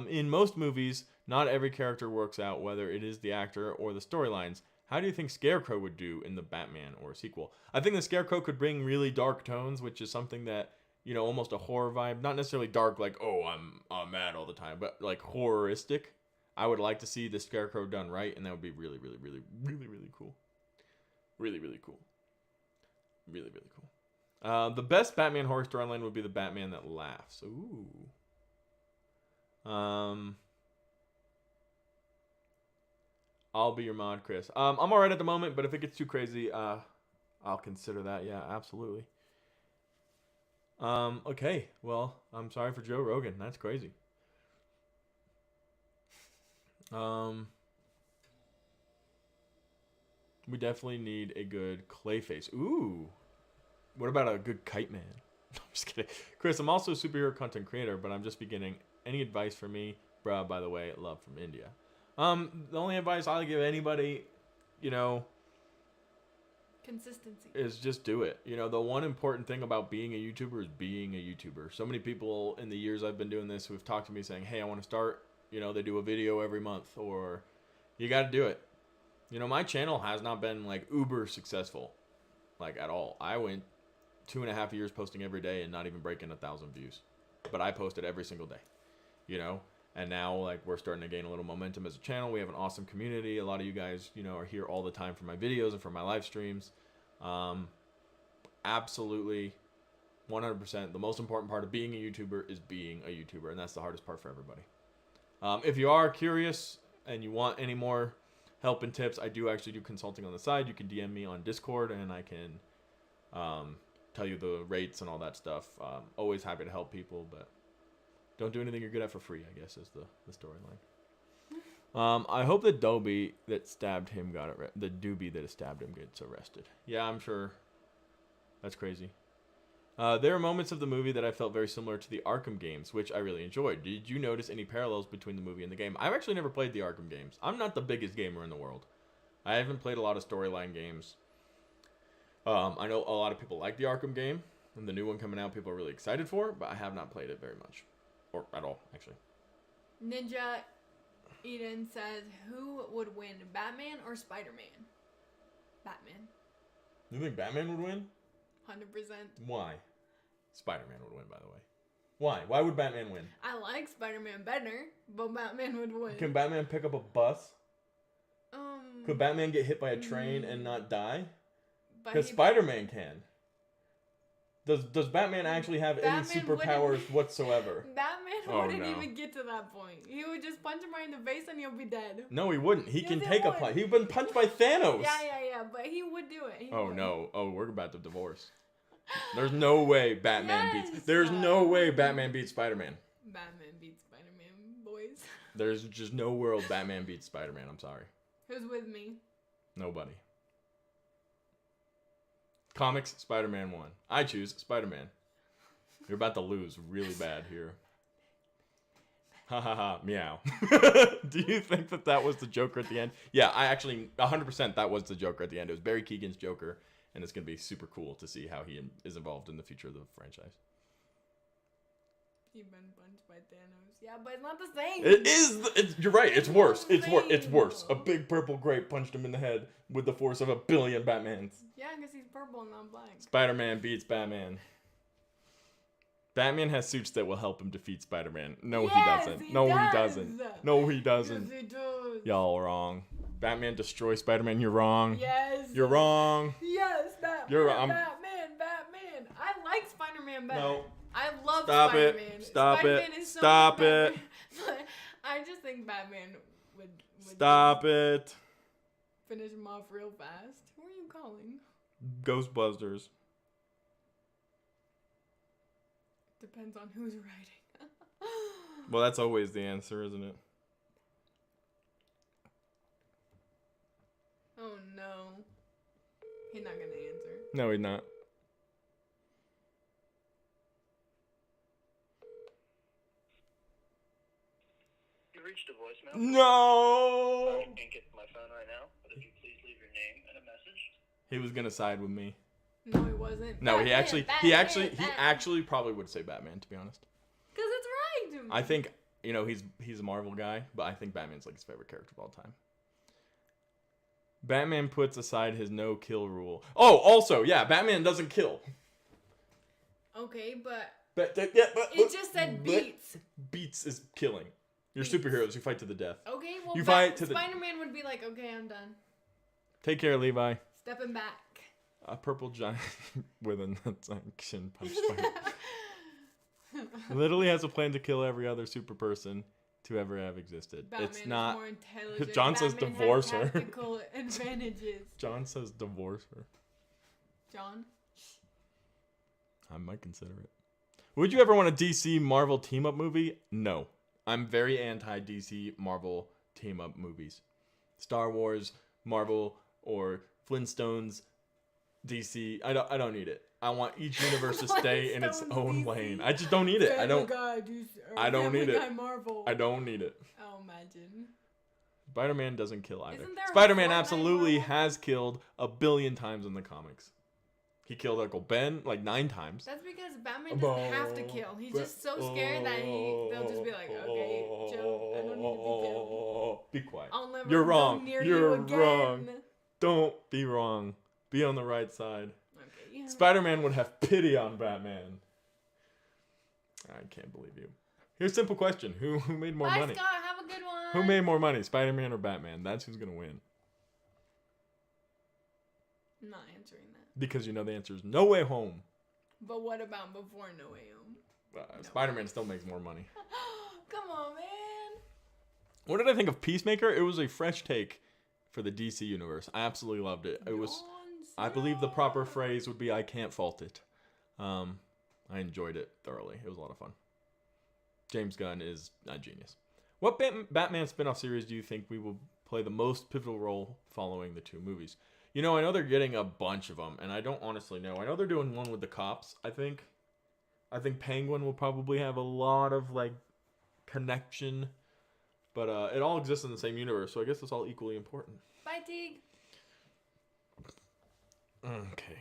In most movies, not every character works out, whether it is the actor or the storylines. How do you think Scarecrow would do in the Batman or sequel? I think the Scarecrow could bring really dark tones, which is something that, you know, almost a horror vibe. Not necessarily dark like, oh, I'm mad all the time, but like horroristic. I would like to see the Scarecrow done right, and that would be really, really, really, really, really cool. Really, really cool. Really, really cool. The best Batman horror storyline would be the Batman that laughs. Ooh. I'll be your mod, Chris. I'm alright at the moment, but if it gets too crazy, I'll consider that. Yeah, absolutely. Okay. Well, I'm sorry for Joe Rogan. That's crazy. We definitely need a good Clayface. Ooh. What about a good Kite Man? I'm just kidding. Chris, I'm also a superhero content creator, but I'm just beginning. Any advice for me? Bruh, by the way, love from India. The only advice I'll give anybody, you know, consistency, is just do it. You know, the one important thing about being a YouTuber is being a YouTuber. So many people in the years I've been doing this who have talked to me saying, hey, I want to start. You know, they do a video every month, or you got to do it. You know, my channel has not been like uber successful, like at all. I went 2.5 years posting every day and not even breaking 1,000 views, but I posted every single day, you know. And now, like, we're starting to gain a little momentum as a channel. We have an awesome community. A lot of you guys, you know, are here all the time for my videos and for my live streams. Absolutely 100%. The most important part of being a YouTuber is being a YouTuber, and that's the hardest part for everybody. If you are curious and you want any more help and tips, I do actually do consulting on the side. You can DM me on Discord, and I can tell you the rates and all that stuff. Always happy to help people, but don't do anything you're good at for free, I guess, is the storyline. I hope the doobie that stabbed him gets arrested. Yeah, I'm sure. That's crazy. There are moments of the movie that I felt very similar to the Arkham games, which I really enjoyed. Did you notice any parallels between the movie and the game? I've actually never played the Arkham games. I'm not the biggest gamer in the world. I haven't played a lot of storyline games. I know a lot of people like the Arkham game, and the new one coming out people are really excited for, but I have not played it very much. Or at all, actually. Ninja Eden says, who would win, Batman or Spider-Man? Batman. You think Batman would win? 100%. Why? Spider-Man would win, by the way. Why? Why would Batman win? I like Spider-Man better, but Batman would win. Can Batman pick up a bus? Could Batman get hit by a train and not die? Because Spider-Man can. Does Batman actually have any superpowers whatsoever? Batman wouldn't even get to that point. He would just punch him right in the face and he'll be dead. No, he wouldn't. He can take a punch. He's been punched by Thanos. Yeah, but he would do it. No. Oh, we're about to divorce. There's no way Batman beats. There's no way Batman beats Spider-Man. Batman beats Spider-Man, boys. There's just no world Batman beats Spider-Man. I'm sorry. Who's with me? Nobody. Comics, Spider-Man 1. I choose Spider-Man. You're about to lose really bad here. Ha ha ha, meow. Do you think that was the Joker at the end? Yeah, I actually, 100% that was the Joker at the end. It was Barry Keoghan's Joker, and it's going to be super cool to see how he is involved in the future of the franchise. You've been punched by Thanos. Yeah, but it's not the same. It is. You're right. It's worse. It's worse. A big purple grape punched him in the head with the force of 1 billion Batmans. Yeah, because he's purple and not black. Spider-Man beats Batman. Batman has suits that will help him defeat Spider-Man. No, he doesn't. He doesn't. No, he doesn't. Yes, he does. Y'all wrong. Batman destroys Spider-Man. You're wrong. Yes. You're wrong. Yes, Batman. You're wrong. Batman. I like Spider-Man better. No. I love Stop Spider-Man. it. Stop Spider-Man it. Is so Stop much it. better. But I just think Batman would Stop it. finish him off real fast. Who are you calling? Ghostbusters. Depends on who's writing. Well, that's always the answer, isn't it? Oh no. He's not gonna answer. No, he's not. You reached a voicemail. No. I can't get to my phone right now, but if you please leave your name and a message. He was gonna side with me. No, he wasn't. No, Batman, he actually probably would say Batman, to be honest. Because it's right. I think, he's a Marvel guy, but I think Batman's like his favorite character of all time. Batman puts aside his no-kill rule. Oh, also, yeah, Batman doesn't kill. Okay, but it just said beats. Beats is killing. You're superheroes. You fight to the death. Okay, well, you fight to Spider-Man would be like, okay, I'm done. Take care, Levi. Stepping back. A purple giant with a nuts-action punch spider. Literally has a plan to kill every other super person to ever have existed. Batman it's not. Is more intelligent. John Batman says divorce has her. tactical advantages. John says divorce her. John? I might consider it. Would you ever want a DC Marvel team-up movie? No. I'm very anti-DC Marvel team-up movies. Star Wars, Marvel, or Flintstones, DC. I don't need it. I want each universe to stay in its own lane. I just don't need it. I don't need it. Marvel. I don't need it. Oh, imagine. Spider-Man doesn't kill either. Isn't there a Spider-Man Fortnite absolutely Marvel? has killed 1 billion times in the comics. He killed Uncle Ben like 9 times. That's because Batman doesn't have to kill. He's just so scared that they'll just be like, okay, chill. I don't need to be killed. Be quiet. I'll never You're come wrong. near You're you again. wrong. Don't be wrong. Be on the right side. Okay. Spider-Man would have pity on Batman. I can't believe you. Here's a simple question. Who made more Bye, money? Scott. Have a good one. Who made more money, Spider-Man or Batman? That's who's going to win. I'm not answering that. Because you know the answer is No Way Home. But what about before No Way Home? Spider-Man still makes more money. Come on, man. What did I think of Peacemaker? It was a fresh take for the DC universe. I absolutely loved it. It was, I believe the proper phrase would be, I can't fault it. I enjoyed it thoroughly. It was a lot of fun. James Gunn is a genius. What Batman spin-off series do you think we will play the most pivotal role following the two movies? You know, I know they're getting a bunch of them, and I don't honestly know. I know they're doing one with the cops, I think. I think Penguin will probably have a lot of, like, connection. But it all exists in the same universe, so I guess it's all equally important. Bye, Teague. Okay.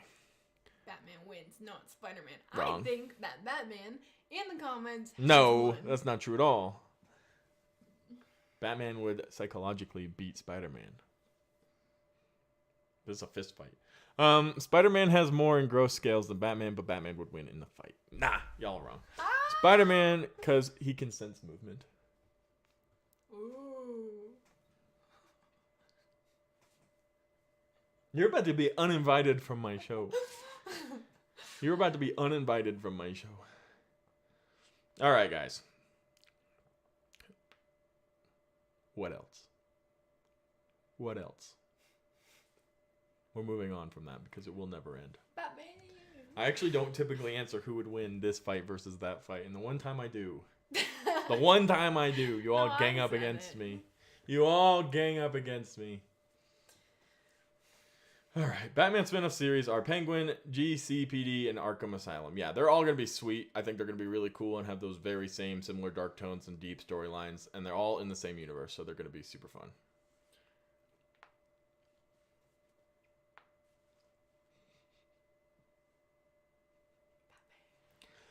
Batman wins, not Spider-Man. Wrong. I think that Batman, in the comments, No, won. that's not true at all. Batman would psychologically beat Spider-Man. This is a fist fight. Spider-Man has more in gross scales than Batman, but Batman would win in the fight. Nah, y'all are wrong. Ah! Spider-Man, because he can sense movement. Ooh. You're about to be uninvited from my show. You're about to be uninvited from my show. All right, guys. What else? What else? We're moving on from that because it will never end. Batman. I actually don't typically answer who would win this fight versus that fight. And the one time I do, you all No, gang I up said against it. me. You all gang up against me. All right, Batman spin-off series are Penguin, GCPD, and Arkham Asylum. Yeah, they're all going to be sweet. I think they're going to be really cool and have those very similar dark tones and deep storylines. And they're all in the same universe, so they're going to be super fun.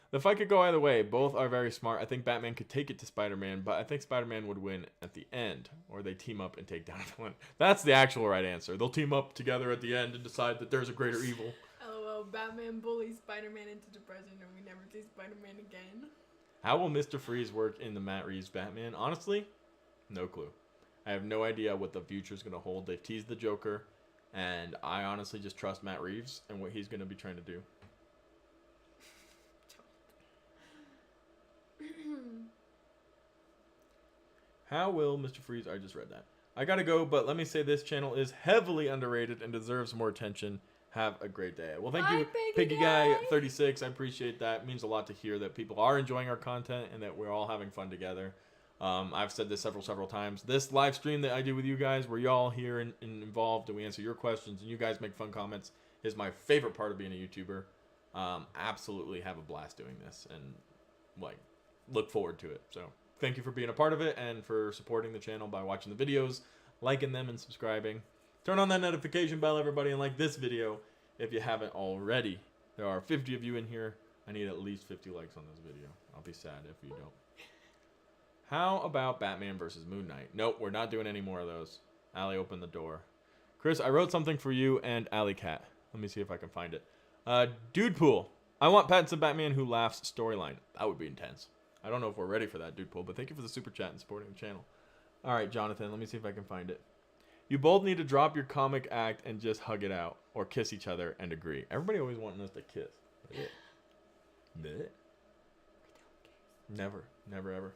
The fight could go either way. Both are very smart. I think Batman could take it to Spider-Man, but I think Spider-Man would win at the end. Or they team up and take down the villain. That's the actual right answer. They'll team up together at the end and decide that there's a greater evil. LOL, Batman bullies Spider-Man into depression and we never see Spider-Man again. How will Mr. Freeze work in the Matt Reeves Batman? Honestly, no clue. I have no idea what the future is going to hold. They've teased the Joker, and I honestly just trust Matt Reeves and what he's going to be trying to do. How will Mr. Freeze? I just read that. I gotta go, but let me say this channel is heavily underrated and deserves more attention. Have a great day. Well, thank Bye, you, Piggy Piggy Guy Guy. 36. I appreciate that. It means a lot to hear that people are enjoying our content and that we're all having fun together. I've said this several times. This live stream that I do with you guys, where y'all here and involved, and we answer your questions and you guys make fun comments, is my favorite part of being a YouTuber. Absolutely have a blast doing this and like look forward to it. So thank you for being a part of it and for supporting the channel by watching the videos, liking them, and subscribing. Turn on that notification bell, everybody, and like this video if you haven't already. There are 50 of you in here. I need at least 50 likes on this video. I'll be sad if you don't. How about Batman versus Moon Knight? Nope, we're not doing any more of those. Allie, open the door. Chris, I wrote something for you and Alley Cat. Let me see if I can find it. Dude Pool. I want Pattinson Batman Who Laughs storyline. That would be intense. I don't know if we're ready for that, Dude Pool, but thank you for the super chat and supporting the channel. All right, Jonathan, let me see if I can find it. You both need to drop your comic act and just hug it out or kiss each other and agree. Everybody always wanting us to kiss. Blech. Never, ever.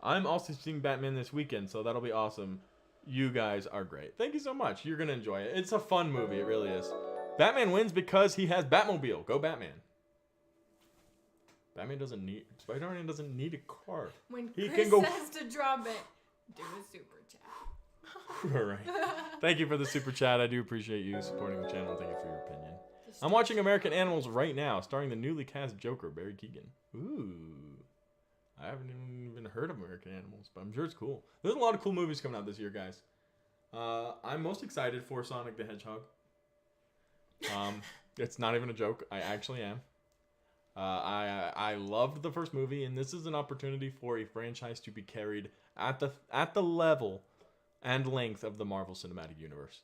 I'm also seeing Batman this weekend, so that'll be awesome. You guys are great. Thank you so much. You're going to enjoy it. It's a fun movie. It really is. Batman wins because he has Batmobile. Go Batman. Spider-Man doesn't need a car. When He Chris can go says to drop it, do a super chat. All right. Thank you for the super chat. I do appreciate you supporting the channel. Thank you for your opinion. I'm watching American Animals right now, starring the newly cast Joker, Barry Keoghan. Ooh. I haven't even heard of American Animals, but I'm sure it's cool. There's a lot of cool movies coming out this year, guys. I'm most excited for Sonic the Hedgehog. It's not even a joke. I actually am. I loved the first movie, and this is an opportunity for a franchise to be carried at the level and length of the Marvel Cinematic Universe.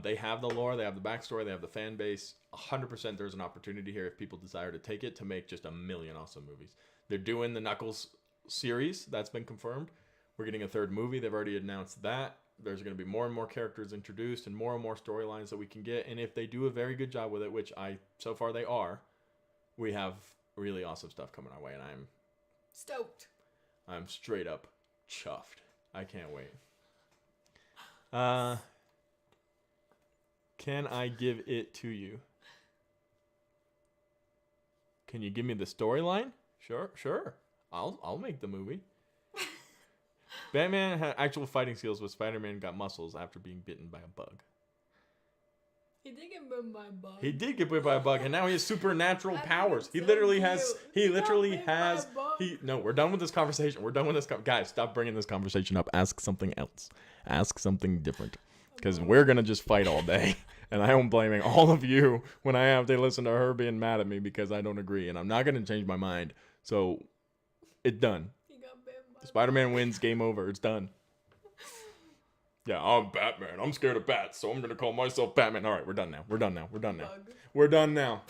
They have the lore, they have the backstory, they have the fan base. 100% there's an opportunity here if people desire to take it to make just a million awesome movies. They're doing the Knuckles series. That's been confirmed. We're getting a third movie. They've already announced that. there's going to be more and more characters introduced and more storylines that we can get. And if they do a very good job with it, which so far they are, we have really awesome stuff coming our way. And Stoked. I'm straight up chuffed. I can't wait. Can I give it to you? Can you give me the storyline? Sure. I'll make the movie. Batman had actual fighting skills, but Spider-Man got muscles after being bitten by a bug. He did get bitten by a bug. He did get bit by a bug, and now he has supernatural That's powers. He so literally cute. has. He got bit by a bug. No, we're done with this conversation. Guys, stop bringing this conversation up. Ask something else. Ask something different, because we're gonna just fight all day. And I am blaming all of you when I have to listen to her being mad at me because I don't agree, and I'm not gonna change my mind. So, it's done. He got bitten by Spider-Man wins. Game over. It's done. Yeah, I'm Batman. I'm scared of bats, so I'm gonna call myself Batman. All right, we're done now. We're done now.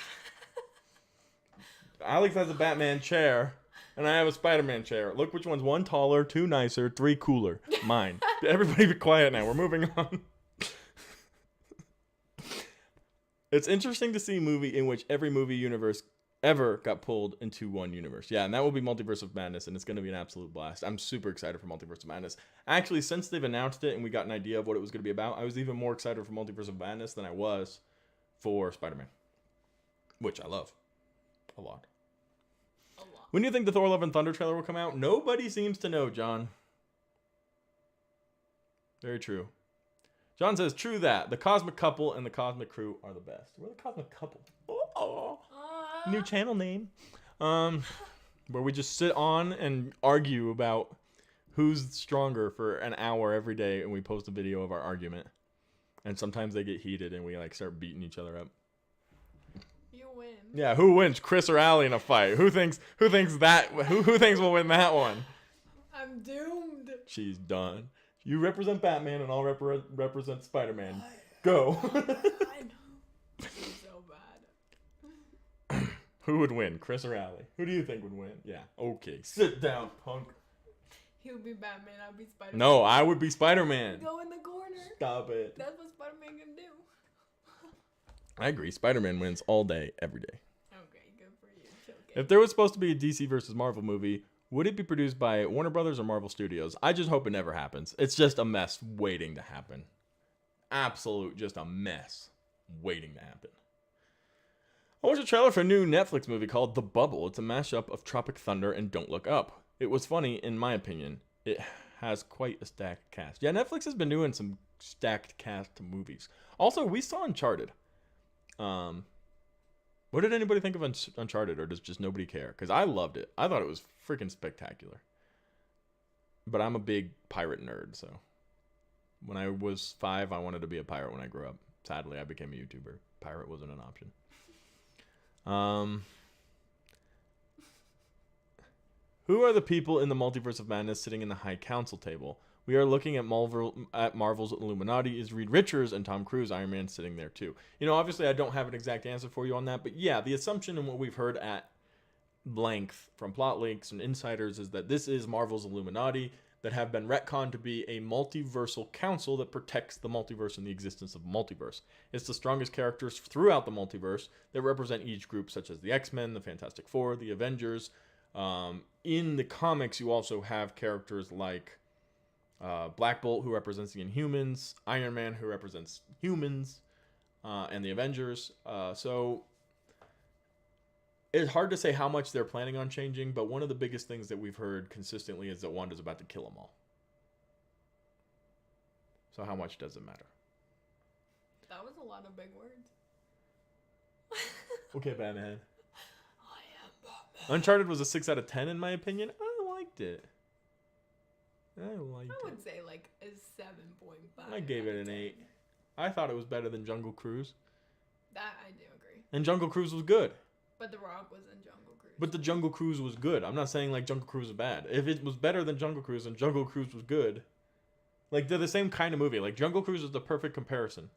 Alex has a Batman chair, and I have a Spider-Man chair. Look which one's 1 taller, 2 nicer, 3 cooler. Mine. Everybody be quiet now. We're moving on. It's interesting to see a movie in which every movie universe ever got pulled into one universe. Yeah, and that will be Multiverse of Madness, and it's going to be an absolute blast. I'm super excited for Multiverse of Madness. Actually, since they've announced it and we got an idea of what it was going to be about, I was even more excited for Multiverse of Madness than I was for Spider-Man, which I love a lot. When do you think the Thor Love and Thunder trailer will come out? Nobody seems to know, John. Very true. John says, true that. The Cosmic Couple and the Cosmic Crew are the best. We're the Cosmic Couple. Oh. New channel name. Where we just sit on and argue about who's stronger for an hour every day, and we post a video of our argument. And sometimes they get heated and we like start beating each other up. You win. Yeah, who wins, Chris or Allie in a fight? Who thinks we'll win that one? I'm doomed. She's done. You represent Batman and I'll represent Spider-Man. Go. I know. It's so bad. Who would win, Chris or Allie? Who do you think would win? Yeah. Okay. Sit down, punk. He would be Batman. I'd be Spider-Man. No, I would be Spider-Man. Go in the corner. Stop it. That's what Spider-Man can do. I agree. Spider-Man wins all day, every day. Okay, good for you. Chill, If there was supposed to be a DC versus Marvel movie, would it be produced by Warner Brothers or Marvel Studios? I just hope it never happens. It's just a mess waiting to happen. Absolute, just a mess waiting to happen. I watched a trailer for a new Netflix movie called The Bubble. It's a mashup of Tropic Thunder and Don't Look Up. It was funny, in my opinion. It has quite a stacked cast. Yeah, Netflix has been doing some stacked cast movies. Also, we saw Uncharted. What did anybody think of Uncharted, or does just nobody care? Because I loved it. I thought it was freaking spectacular. But I'm a big pirate nerd, so when I was 5, I wanted to be a pirate when I grew up. Sadly, I became a YouTuber. Pirate wasn't an option. Who are the people in the Multiverse of Madness sitting in the High Council table? We are looking at Marvel's Illuminati. Is Reed Richards and Tom Cruise, Iron Man, sitting there too? You know, obviously I don't have an exact answer for you on that, but yeah, the assumption and what we've heard at length from plot leaks and insiders is that this is Marvel's Illuminati that have been retconned to be a multiversal council that protects the multiverse and the existence of multiverse. It's the strongest characters throughout the multiverse that represent each group, such as the X-Men, the Fantastic Four, the Avengers. In the comics, you also have characters like Black Bolt, who represents the Inhumans, Iron Man, who represents humans, and the Avengers. So it's hard to say how much they're planning on changing, but one of the biggest things that we've heard consistently is that Wanda's about to kill them all. So how much does it matter? That was a lot of big words. Okay, Batman. I am Batman. Uncharted was a 6 out of 10 in my opinion. I liked it. I would say like a 7.5. I gave it an 8. I thought it was better than Jungle Cruise. That I do agree. And Jungle Cruise was good. But The Rock was in Jungle Cruise. But the Jungle Cruise was good. I'm not saying like Jungle Cruise was bad. If it was better than Jungle Cruise and Jungle Cruise was good, like they're the same kind of movie. Like Jungle Cruise is the perfect comparison.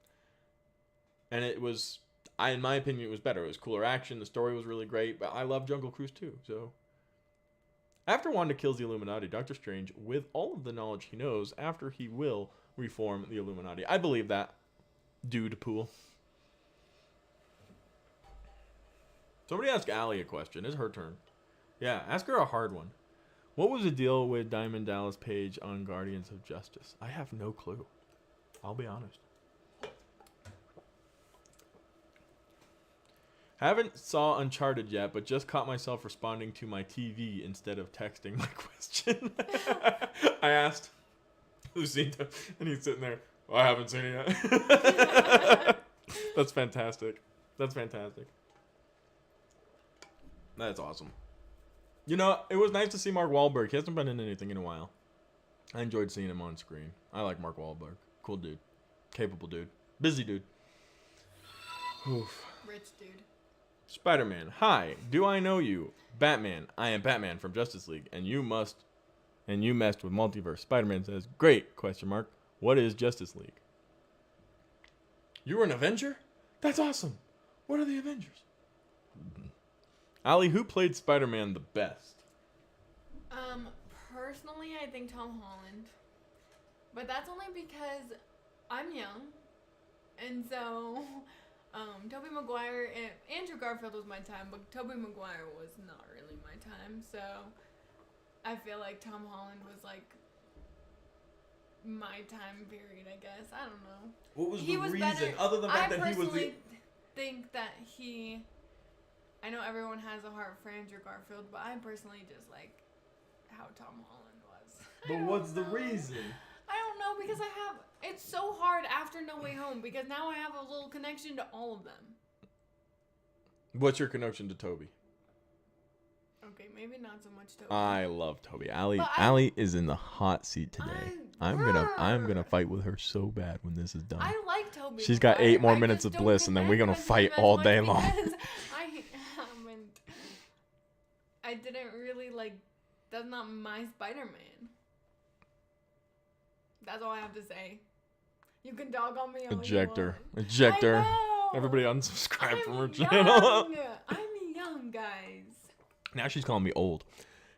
And it was, in my opinion, it was better. It was cooler action. The story was really great. But I love Jungle Cruise too. So After Wanda kills the Illuminati, Doctor Strange, with all of the knowledge he knows, after he will reform the Illuminati. I believe that. Dude pool. Somebody ask Allie a question. It's her turn. Yeah, ask her a hard one. What was the deal with Diamond Dallas Page on Guardians of Justice? I have no clue. I'll be honest. Haven't saw Uncharted yet, but just caught myself responding to my TV instead of texting my question. I asked, who's seen it? And he's sitting there, I haven't seen it yet. That's fantastic. That's fantastic. That's awesome. You know, it was nice to see Mark Wahlberg. He hasn't been in anything in a while. I enjoyed seeing him on screen. I like Mark Wahlberg. Cool dude. Capable dude. Busy dude. Oof. Rich dude. Spider-Man. Hi. Do I know you? Batman. I am Batman from Justice League. And you messed with multiverse. Spider-Man says, great, question mark. What is Justice League? You were an Avenger? That's awesome. What are the Avengers? Ali, who played Spider-Man the best? Personally, I think Tom Holland. But that's only because I'm young. And so, Tobey Maguire and Andrew Garfield was my time, but Tobey Maguire was not really my time. So, I feel like Tom Holland was like my time period, I guess. I don't know. What was He the was reason, better. other than the fact I that he was the... personally think that he... I know everyone has a heart for Andrew Garfield, but I personally just like how Tom Holland was. But what's the reason? I don't know, because it's so hard after No Way Home, because now I have a little connection to all of them. What's your connection to Toby? Okay, maybe not so much Toby. I love Toby. Ali But is in the hot seat today. I'm gonna fight with her so bad when this is done. I like Toby. She's got Maguire. 8 more I minutes just of don't bliss, and then we're connect gonna with fight him as all much day long. because I didn't really like. That's not my Spider-Man. That's all I have to say. You can dog on me all Eject you her. want. Eject her. I know. Everybody unsubscribe from her I'm channel. young. I'm young, guys. Now she's calling me old.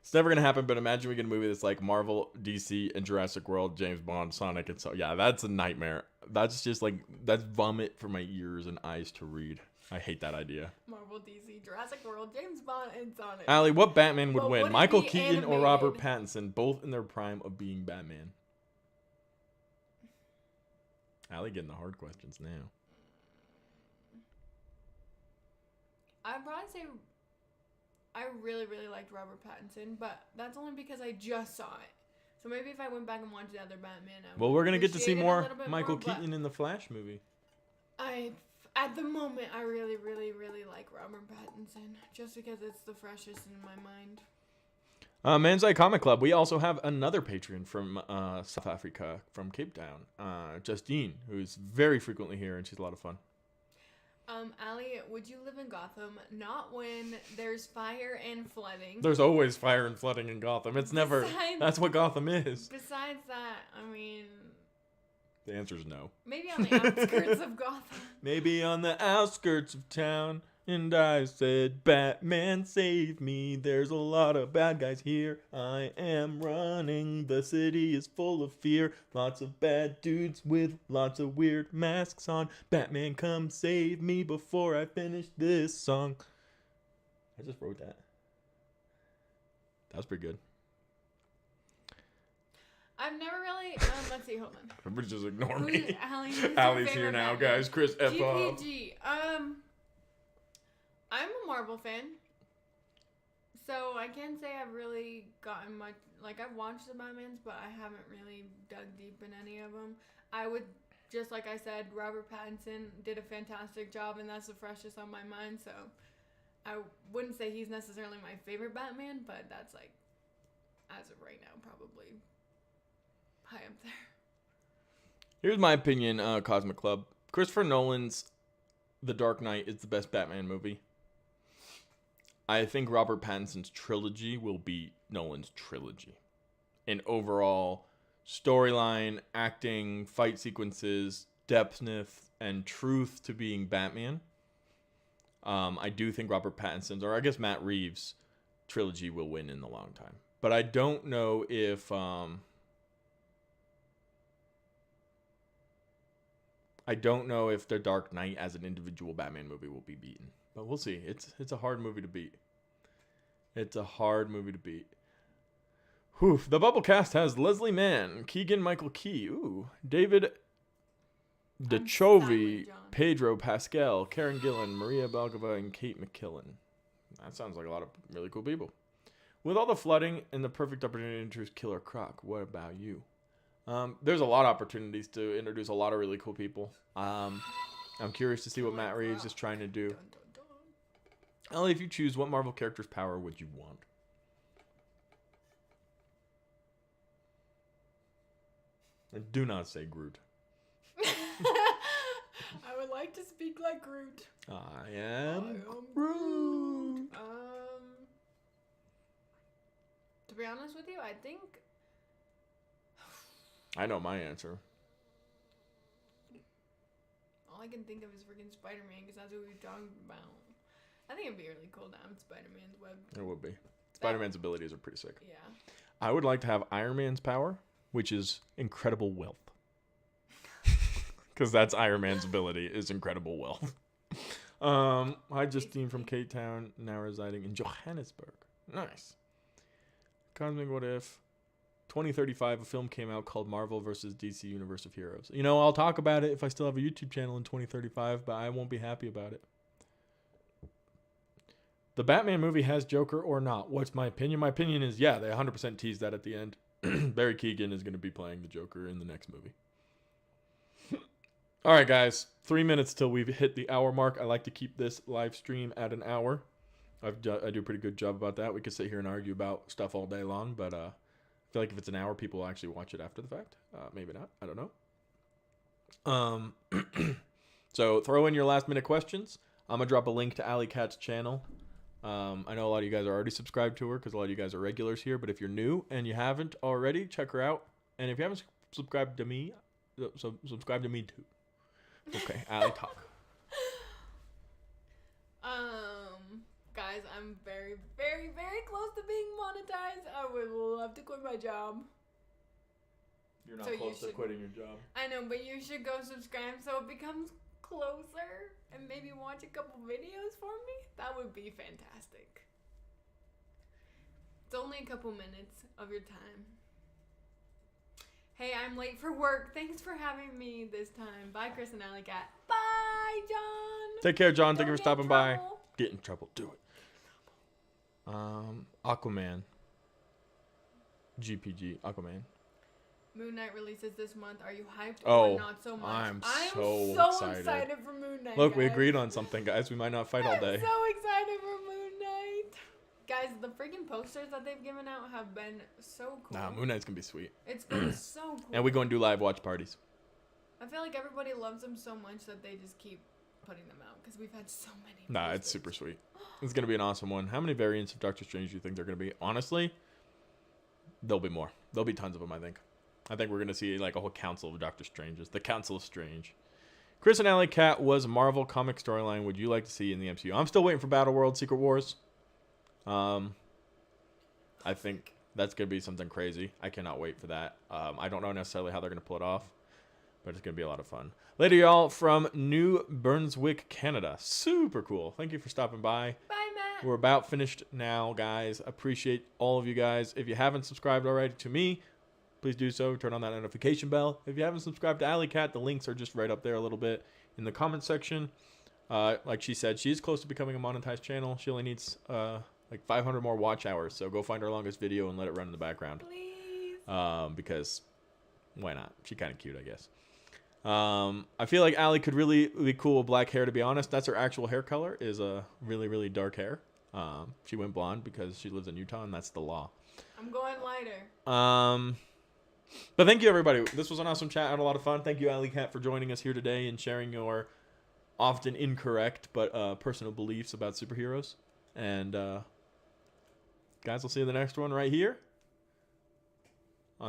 It's never gonna happen, but imagine we get a movie that's like Marvel, DC, and Jurassic World, James Bond, Sonic, and so yeah, that's a nightmare. That's just like that's vomit for my ears and eyes to read. I hate that idea. Marvel, DC, Jurassic World, James Bond, and Sonic. Allie, what Batman would But win? would it Michael be Keaton or Robert animated? Pattinson, both in their prime of being Batman? Allie getting the hard questions now. I'd probably say I really, really liked Robert Pattinson, but that's only because I just saw it. So maybe if I went back and watched the other Batman, I would Well, we're gonna get to see appreciate it a more little bit Michael more, but Keaton in the Flash movie. At the moment, I really, really, really like Robert Pattinson, just because it's the freshest in my mind. Man's Eye Comic Club. We also have another patron from South Africa, from Cape Town, Justine, who's very frequently here, and she's a lot of fun. Allie, would you live in Gotham? Not when there's fire and flooding. There's always fire and flooding in Gotham. It's never. Besides- That's what Gotham is. Besides that, I mean, The answer is no. maybe on the outskirts of Gotham. Maybe on the outskirts of town. And I said, Batman, save me. There's a lot of bad guys here. I am running. The city is full of fear. Lots of bad dudes with lots of weird masks on. Batman, come save me before I finish this song. I just wrote that. That was pretty good. I've never really. Let's see, hold on. Everybody just ignore Who's me. Allie? Who's your Allie's here favorite now, Batman? guys. Chris F. up. GPG. I'm a Marvel fan, so I can't say I've really gotten much. Like, I've watched the Batmans, but I haven't really dug deep in any of them. I would, just like I said, Robert Pattinson did a fantastic job, and that's the freshest on my mind. So I wouldn't say he's necessarily my favorite Batman, but that's like, as of right now, probably high up there. Here's my opinion, Cosmic Club. Christopher Nolan's The Dark Knight is the best Batman movie. I think Robert Pattinson's trilogy will beat Nolan's trilogy. In overall storyline, acting, fight sequences, depthness, and truth to being Batman. I do think Robert Pattinson's, or I guess Matt Reeves' trilogy will win in the long time. But I don't know if the Dark Knight as an individual Batman movie will be beaten. But we'll see. It's a hard movie to beat. It's a hard movie to beat. Whew. The Bubble Cast has Leslie Mann, Keegan-Michael Key, David Duchovny, Pedro Pascal, Karen Gillan, Maria Belgova, and Kate McKinnon. That sounds like a lot of really cool people. With all the flooding and the perfect opportunity to introduce Killer Croc, what about you? There's a lot of opportunities to introduce a lot of really cool people. I'm curious to see what Matt Reeves is trying to do. Ellie, if you choose, what Marvel character's power would you want? And do not say Groot. I would like to speak like Groot. I am Groot. To be honest with you, I think I know my answer. all I can think of is freaking Spider-Man because that's what we were talking about. I think it'd be really cool to have Spider-Man's web. It would be. Spider-Man's abilities are pretty sick. Yeah. I would like to have Iron Man's power, which is incredible wealth. Because that's Iron Man's ability, is incredible wealth. Hi, Justine from Cape Town, now residing in Johannesburg. Nice. Cosmic What If. 2035, a film came out called Marvel vs. DC Universe of Heroes. You know, I'll talk about it if I still have a YouTube channel in 2035, but I won't be happy about it. The Batman movie has Joker or not? What's my opinion? My opinion is, yeah, they 100% teased that at the end. Barry Keoghan is going to be playing the Joker in the next movie. All right, guys. 3 minutes till we've hit the hour mark. I like to keep this live stream at an hour. I do a pretty good job about that. We could sit here and argue about stuff all day long, but I feel like if it's an hour, people will actually watch it after the fact. Maybe not. I don't know. So throw in your last minute questions. I'm going to drop a link to Alley Cat's channel. I know a lot of you guys are already subscribed to her because a lot of you guys are regulars here. But if you're new and you haven't already, check her out. And if you haven't subscribed to me, subscribe to me too. Okay, Alley, talk. Guys, I'm very, very, very close to being monetized. I would love to quit my job. You're not So close to should- quitting your job. I know, but you should go subscribe so it becomes closer and maybe watch a couple videos for me. That would be fantastic. It's only a couple minutes of your time. Hey, I'm late for work. Thanks for having me this time. Bye, Chris and Alley Cat. Bye, John. Take care, John. Thank you Don't for get in stopping by. trouble. Get in trouble. Do it. Aquaman. GPG. Aquaman. Moon Knight releases this month. Are you hyped Oh, or not so much? I'm so so excited for Moon Knight. Look, we guys. agreed on something, guys. We might not fight all day. I'm so excited for Moon Knight. Guys, the freaking posters that they've given out have been so cool. Nah, Moon Knight's gonna be sweet. It's been so cool. And we go and do live watch parties. I feel like everybody loves them so much that they just keep putting them out because we've had so many. Nah, it's posters. super sweet. It's gonna be an awesome one. How many variants of Doctor Strange do you think there are gonna be? Honestly, there'll be more. There'll be tons of them, I think. I think we're gonna see like a whole council of Doctor Stranges. The Council of Strange. Chris and Alley Cat was a Marvel comic storyline would you like to see in the MCU? I'm still waiting for Battle World Secret Wars. I think that's gonna be something crazy. I cannot wait for that. I don't know necessarily how they're gonna pull it off, but it's gonna be a lot of fun. Later, y'all, from New Brunswick, Canada. Super cool. Thank you for stopping by. Bye, Matt. We're about finished now, guys. Appreciate all of you guys. If you haven't subscribed already to me, please do so. Turn on that notification bell. If you haven't subscribed to Alley Cat, the links are just right up there a little bit in the comment section. Like she said, she's close to becoming a monetized channel. She only needs like 500 more watch hours. So go find her longest video and let it run in the background. Please. Because why not? She's kind of cute, I guess. I feel like Allie could really be cool with black hair, to be honest. That's her actual hair color, is a really, really dark hair. She went blonde because she lives in Utah, and that's the law. I'm going lighter. But thank you, everybody. This was an awesome chat. I had a lot of fun. Thank you, Alley Cat, for joining us here today and sharing your often incorrect but personal beliefs about superheroes. And guys, I'll see you in the next one right here.